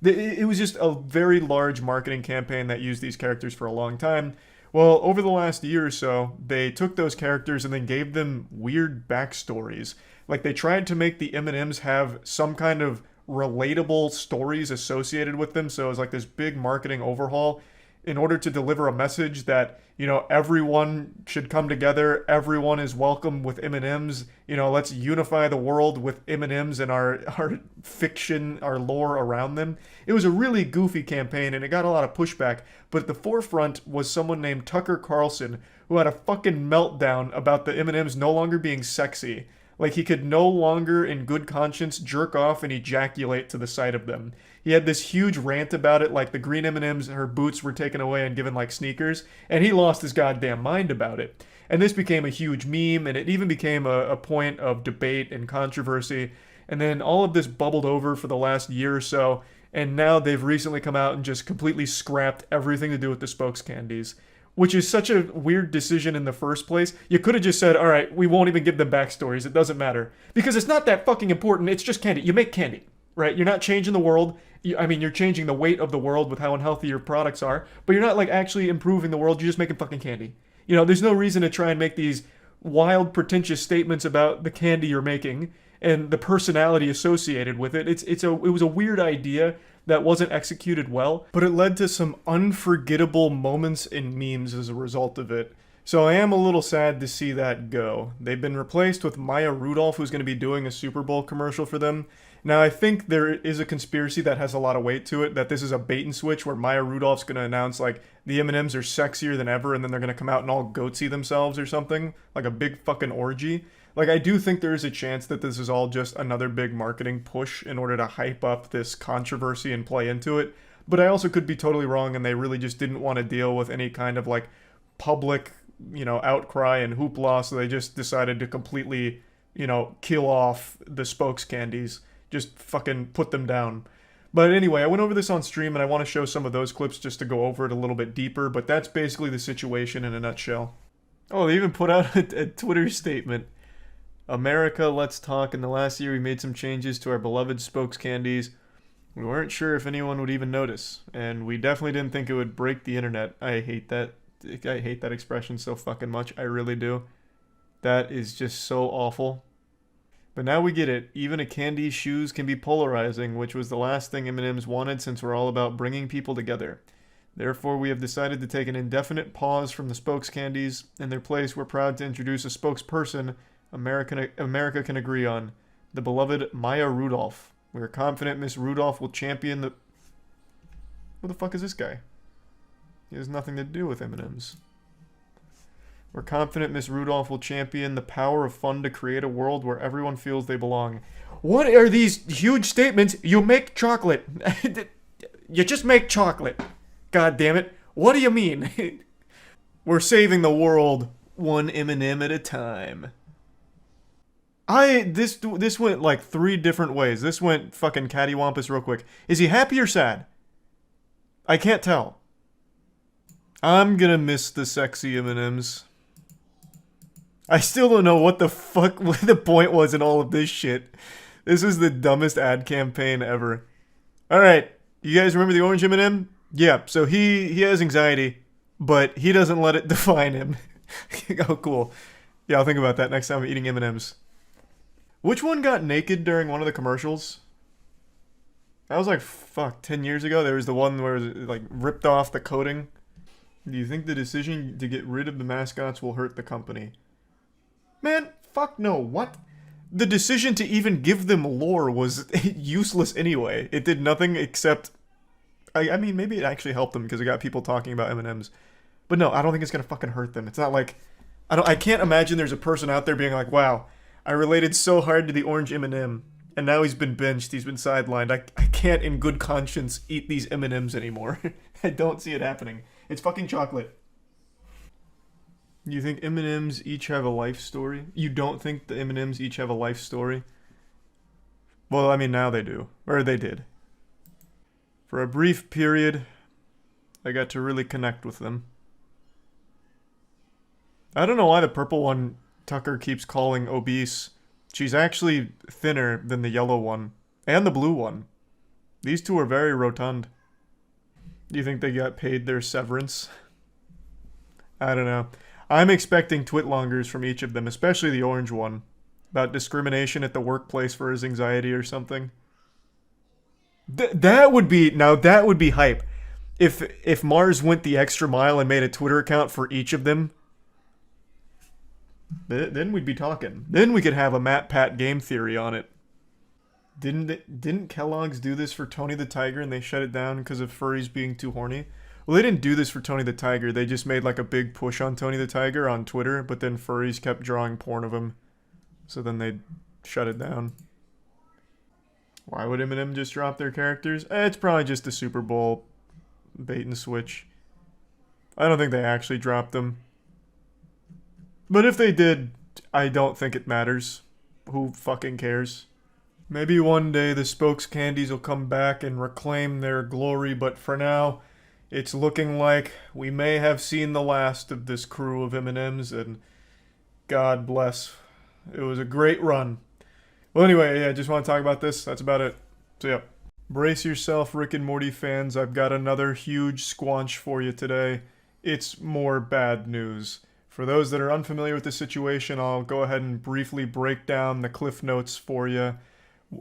It was just a very large marketing campaign that used these characters for a long time. Well, over the last year or so, they took those characters and then gave them weird backstories. Like, they tried to make the M&Ms have some kind of relatable stories associated with them, so it was like this big marketing overhaul in order to deliver a message that, you know, everyone should come together, everyone is welcome with M&Ms, you know, let's unify the world with M&Ms and our fiction, our lore around them. It was a really goofy campaign, and it got a lot of pushback, but at the forefront was someone named Tucker Carlson, who had a fucking meltdown about the M&Ms no longer being sexy. Like, he could no longer, in good conscience, jerk off and ejaculate to the sight of them. He had this huge rant about it, like the green M&Ms, her boots were taken away and given like sneakers, and he lost his goddamn mind about it. And this became a huge meme, and it even became a point of debate and controversy. And then all of this bubbled over for the last year or so, and now they've recently come out and just completely scrapped everything to do with the spokes candies. Which is such a weird decision in the first place. You could have just said, all right, we won't even give them backstories. It doesn't matter. Because it's not that fucking important. It's just candy. You make candy, right? You're not changing the world. You're changing the weight of the world with how unhealthy your products are. But you're not, like, actually improving the world. You're just making fucking candy. You know, there's no reason to try and make these wild, pretentious statements about the candy you're making and the personality associated with it. It was a weird idea that wasn't executed well, but it led to some unforgettable moments and memes as a result of it. So I am a little sad to see that go. They've been replaced with Maya Rudolph, who's going to be doing a Super Bowl commercial for them. Now, I think there is a conspiracy that has a lot of weight to it, that this is a bait and switch where Maya Rudolph's going to announce, like, the M&Ms are sexier than ever, and then they're going to come out and all goatsy themselves or something, like a big fucking orgy. Like, I do think there is a chance that this is all just another big marketing push in order to hype up this controversy and play into it. But I also could be totally wrong, and they really just didn't want to deal with any kind of, like, public, you know, outcry and hoopla, so they just decided to completely, you know, kill off the spokes candies. Just fucking put them down. But anyway, I went over this on stream, and I want to show some of those clips just to go over it a little bit deeper, but that's basically the situation in a nutshell. Oh, they even put out a Twitter statement. America, let's talk. In the last year, we made some changes to our beloved spokes candies. We weren't sure if anyone would even notice, and we definitely didn't think it would break the internet. I hate that expression so fucking much. I really do. That is just so awful. But now we get it. Even a candy's shoes can be polarizing, which was the last thing M&M's wanted since we're all about bringing people together. Therefore, we have decided to take an indefinite pause from the spokes candies. In their place, we're proud to introduce a spokesperson America can agree on, the beloved Maya Rudolph. We are confident Miss Rudolph will champion the... Who the fuck is this guy? He has nothing to do with M&M's. We're confident Miss Rudolph will champion the power of fun to create a world where everyone feels they belong. What are these huge statements? You make chocolate. You just make chocolate. God damn it. What do you mean? We're saving the world one M&M at a time. This went like 3 different ways. This went fucking cattywampus real quick. Is he happy or sad? I can't tell. I'm gonna miss the sexy M&Ms. I still don't know what the fuck what the point was in all of this shit. This is the dumbest ad campaign ever. Alright, you guys remember the orange M&M? Yeah, so he has anxiety, but he doesn't let it define him. Oh, cool. Yeah, I'll think about that next time I'm eating M&Ms. Which one got naked during one of the commercials? That was like, 10 years ago. There was the one where it like ripped off the coating. Do you think the decision to get rid of the mascots will hurt the company? Man, fuck no. What? The decision to even give them lore was useless anyway. It did nothing except... I mean, maybe it actually helped them because it got people talking about M&Ms. But no, I don't think it's gonna fucking hurt them. It's not like... I can't imagine there's a person out there being like, wow, I related so hard to the orange M&M, and now he's been benched, he's been sidelined. I can't in good conscience eat these M&Ms anymore. I don't see it happening. It's fucking chocolate. You think M&Ms each have a life story? You don't think the M&Ms each have a life story? Well, I mean, now they do. Or they did. For a brief period, I got to really connect with them. I don't know why the purple one Tucker keeps calling obese. She's actually thinner than the yellow one. And the blue one. These two are very rotund. Do you think they got paid their severance? I don't know. I'm expecting twitlongers from each of them, especially the orange one. About discrimination at the workplace for his anxiety or something. That would be hype. If Mars went the extra mile and made a Twitter account for each of them, then we'd be talking. Then we could have a Matt Pat game theory on it. Didn't Kellogg's do this for Tony the Tiger and they shut it down because of furries being too horny? Well, they didn't do this for Tony the Tiger. They just made like a big push on Tony the Tiger on Twitter, but then furries kept drawing porn of him. So then they shut it down. Why would M&M just drop their characters? It's probably just the Super Bowl bait and switch. I don't think they actually dropped them. But if they did, I don't think it matters. Who fucking cares? Maybe one day the Spokes candies will come back and reclaim their glory, but for now, it's looking like we may have seen the last of this crew of M&Ms, and God bless. It was a great run. Well, anyway, yeah, I just want to talk about this. That's about it. So, yeah. Brace yourself, Rick and Morty fans. I've got another huge squanch for you today. It's more bad news. For those that are unfamiliar with the situation, I'll go ahead and briefly break down the cliff notes for you.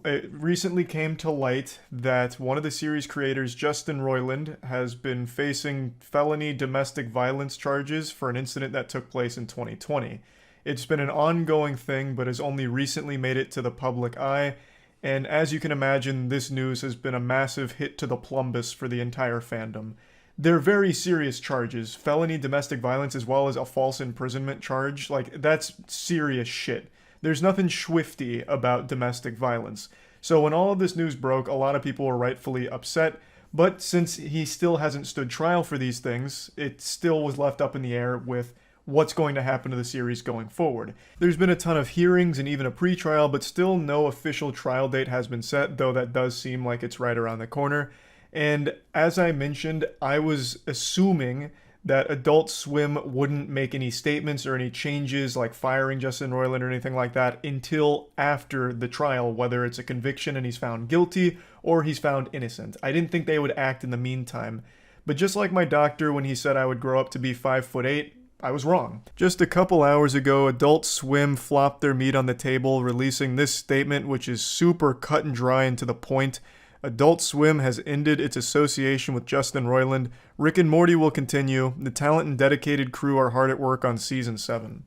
It recently came to light that one of the series creators, Justin Roiland, has been facing felony domestic violence charges for an incident that took place in 2020. It's been an ongoing thing, but has only recently made it to the public eye, and as you can imagine, this news has been a massive hit to the plumbus for the entire fandom. They're very serious charges, felony domestic violence as well as a false imprisonment charge. Like, that's serious shit. There's nothing swifty about domestic violence. So when all of this news broke, a lot of people were rightfully upset, but since he still hasn't stood trial for these things, it still was left up in the air with what's going to happen to the series going forward. There's been a ton of hearings and even a pre-trial, but still no official trial date has been set, though that does seem like it's right around the corner. And as I mentioned, I was assuming that Adult Swim wouldn't make any statements or any changes like firing Justin Roiland or anything like that until after the trial, whether it's a conviction and he's found guilty or he's found innocent. I didn't think they would act in the meantime. But just like my doctor when he said I would grow up to be 5'8", I was wrong. Just a couple hours ago, Adult Swim flopped their meat on the table, releasing this statement, which is super cut and dry and to the point. Adult Swim has ended its association with Justin Roiland. Rick and Morty will continue. The talent and dedicated crew are hard at work on Season 7.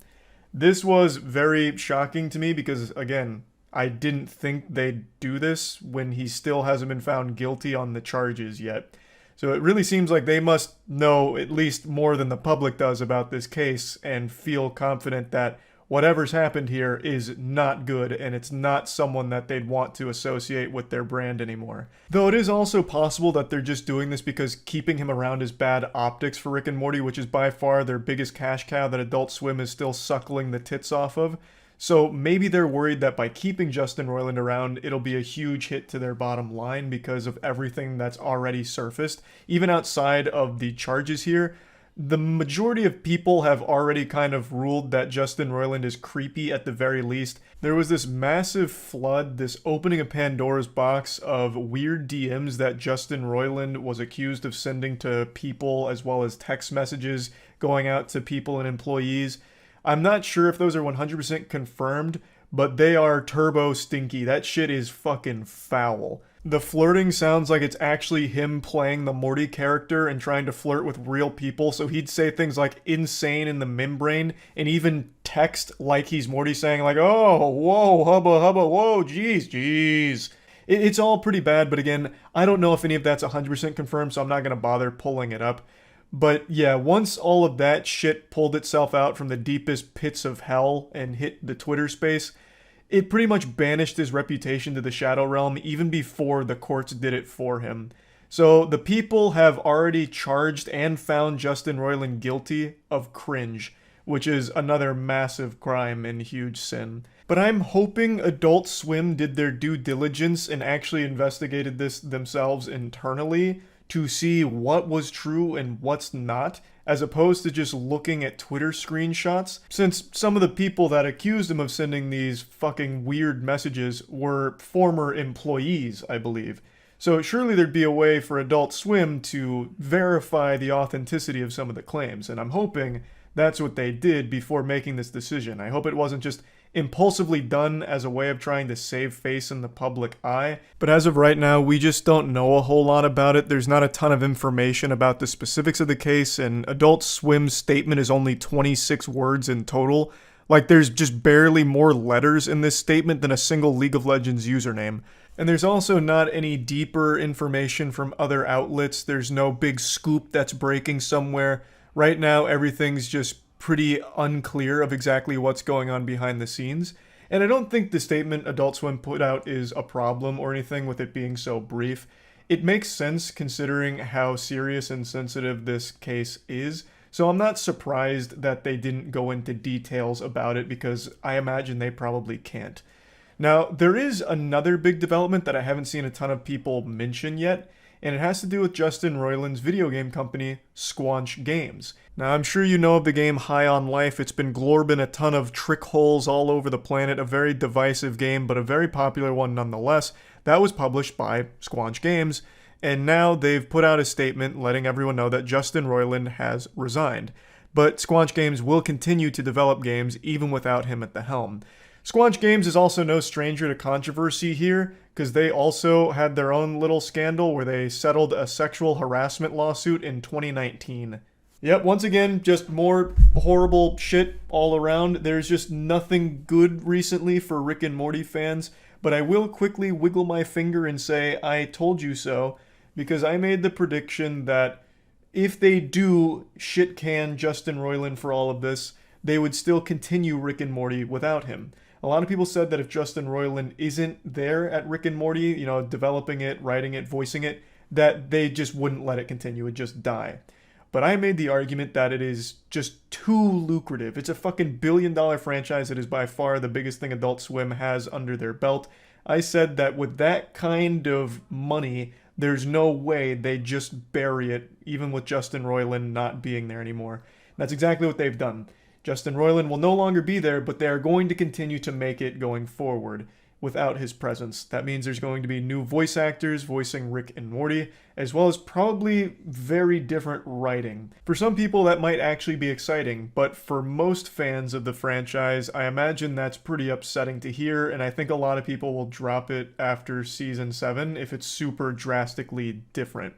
This was very shocking to me because, again, I didn't think they'd do this when he still hasn't been found guilty on the charges yet. So it really seems like they must know at least more than the public does about this case and feel confident that whatever's happened here is not good, and it's not someone that they'd want to associate with their brand anymore. Though it is also possible that they're just doing this because keeping him around is bad optics for Rick and Morty, which is by far their biggest cash cow that Adult Swim is still suckling the tits off of. So maybe they're worried that by keeping Justin Roiland around, it'll be a huge hit to their bottom line because of everything that's already surfaced. Even outside of the charges here, the majority of people have already kind of ruled that Justin Roiland is creepy at the very least. There was this massive flood, this opening of Pandora's box of weird DMs that Justin Roiland was accused of sending to people, as well as text messages going out to people and employees. I'm not sure if those are 100% confirmed, but they are turbo stinky. That shit is fucking foul. The flirting sounds like it's actually him playing the Morty character and trying to flirt with real people, so he'd say things like insane in the membrane and even text like he's Morty saying like, oh, whoa, hubba, hubba, whoa, jeez. It's all pretty bad, but again, I don't know if any of that's 100% confirmed, so I'm not going to bother pulling it up. But yeah, once all of that shit pulled itself out from the deepest pits of hell and hit the Twitter space, it pretty much banished his reputation to the Shadow Realm even before the courts did it for him. So the people have already charged and found Justin Roiland guilty of cringe, which is another massive crime and huge sin. But I'm hoping Adult Swim did their due diligence and actually investigated this themselves internally to see what was true and what's not, as opposed to just looking at Twitter screenshots, since some of the people that accused him of sending these fucking weird messages were former employees, I believe. So surely there'd be a way for Adult Swim to verify the authenticity of some of the claims, and I'm hoping that's what they did before making this decision. I hope it wasn't just impulsively done as a way of trying to save face in the public eye. But as of right now, we just don't know a whole lot about it. There's not a ton of information about the specifics of the case, and Adult Swim's statement is only 26 words in total. Like, there's just barely more letters in this statement than a single League of Legends username. And there's also not any deeper information from other outlets. There's no big scoop that's breaking somewhere. Right now, everything's just pretty unclear of exactly what's going on behind the scenes. And I don't think the statement Adult Swim put out is a problem or anything with it being so brief. It makes sense considering how serious and sensitive this case is. So I'm not surprised that they didn't go into details about it because I imagine they probably can't. Now, there is another big development that I haven't seen a ton of people mention yet, and it has to do with Justin Roiland's video game company, Squanch Games. Now, I'm sure you know of the game High on Life. It's been glorbing a ton of trick holes all over the planet, a very divisive game, but a very popular one nonetheless. That was published by Squanch Games, and now they've put out a statement letting everyone know that Justin Roiland has resigned. But Squanch Games will continue to develop games even without him at the helm. Squanch Games is also no stranger to controversy here, because they also had their own little scandal where they settled a sexual harassment lawsuit in 2019. Yep, once again, just more horrible shit all around. There's just nothing good recently for Rick and Morty fans, but I will quickly wiggle my finger and say, I told you so, because I made the prediction that if they do shit-can Justin Roiland for all of this, they would still continue Rick and Morty without him. A lot of people said that if Justin Roiland isn't there at Rick and Morty, developing it, writing it, voicing it, that they just wouldn't let it continue, it would just die. But I made the argument that it is just too lucrative. It's a fucking billion-dollar franchise. It is by far the biggest thing Adult Swim has under their belt. I said that with that kind of money, there's no way they just bury it, even with Justin Roiland not being there anymore. That's exactly what they've done. Justin Roiland will no longer be there, but they are going to continue to make it going forward without his presence. That means there's going to be new voice actors voicing Rick and Morty, as well as probably very different writing. For some people, that might actually be exciting, but for most fans of the franchise, I imagine that's pretty upsetting to hear, and I think a lot of people will drop it after Season 7 if it's super drastically different.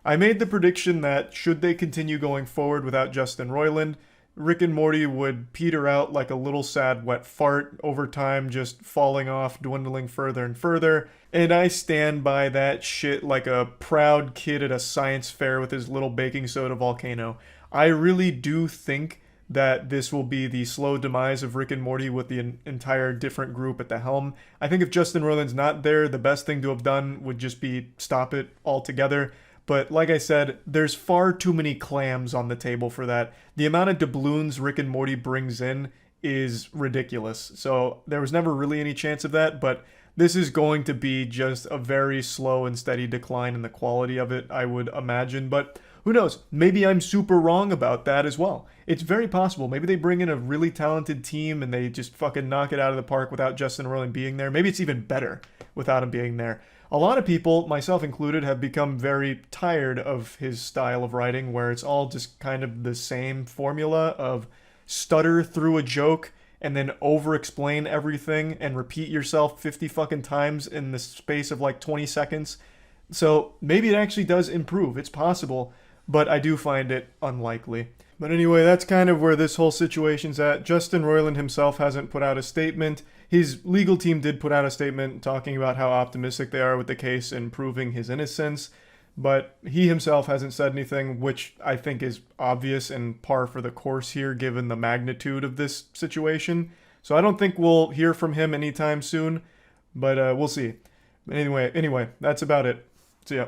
I made the prediction that should they continue going forward without Justin Roiland, Rick and Morty would peter out like a little sad wet fart over time, just falling off, dwindling further and further. And I stand by that shit like a proud kid at a science fair with his little baking soda volcano. I really do think that this will be the slow demise of Rick and Morty with the entire different group at the helm. I think if Justin Roiland's not there, the best thing to have done would just be stop it altogether. But like I said, there's far too many clams on the table for that. The amount of doubloons Rick and Morty brings in is ridiculous. So there was never really any chance of that, but this is going to be just a very slow and steady decline in the quality of it, I would imagine. But who knows? Maybe I'm super wrong about that as well. It's very possible. Maybe they bring in a really talented team and they just fucking knock it out of the park without Justin Roiland being there. Maybe it's even better without him being there. A lot of people, myself included, have become very tired of his style of writing where it's all just kind of the same formula of stutter through a joke and then over-explain everything and repeat yourself 50 fucking times in the space of like 20 seconds. So maybe it actually does improve. It's possible, but I do find it unlikely. But anyway, that's kind of where this whole situation's at. Justin Roiland himself hasn't put out a statement. His legal team did put out a statement talking about how optimistic they are with the case and proving his innocence, but he himself hasn't said anything, which I think is obvious and par for the course here given the magnitude of this situation. So I don't think we'll hear from him anytime soon, but we'll see. Anyway, that's about it. See ya.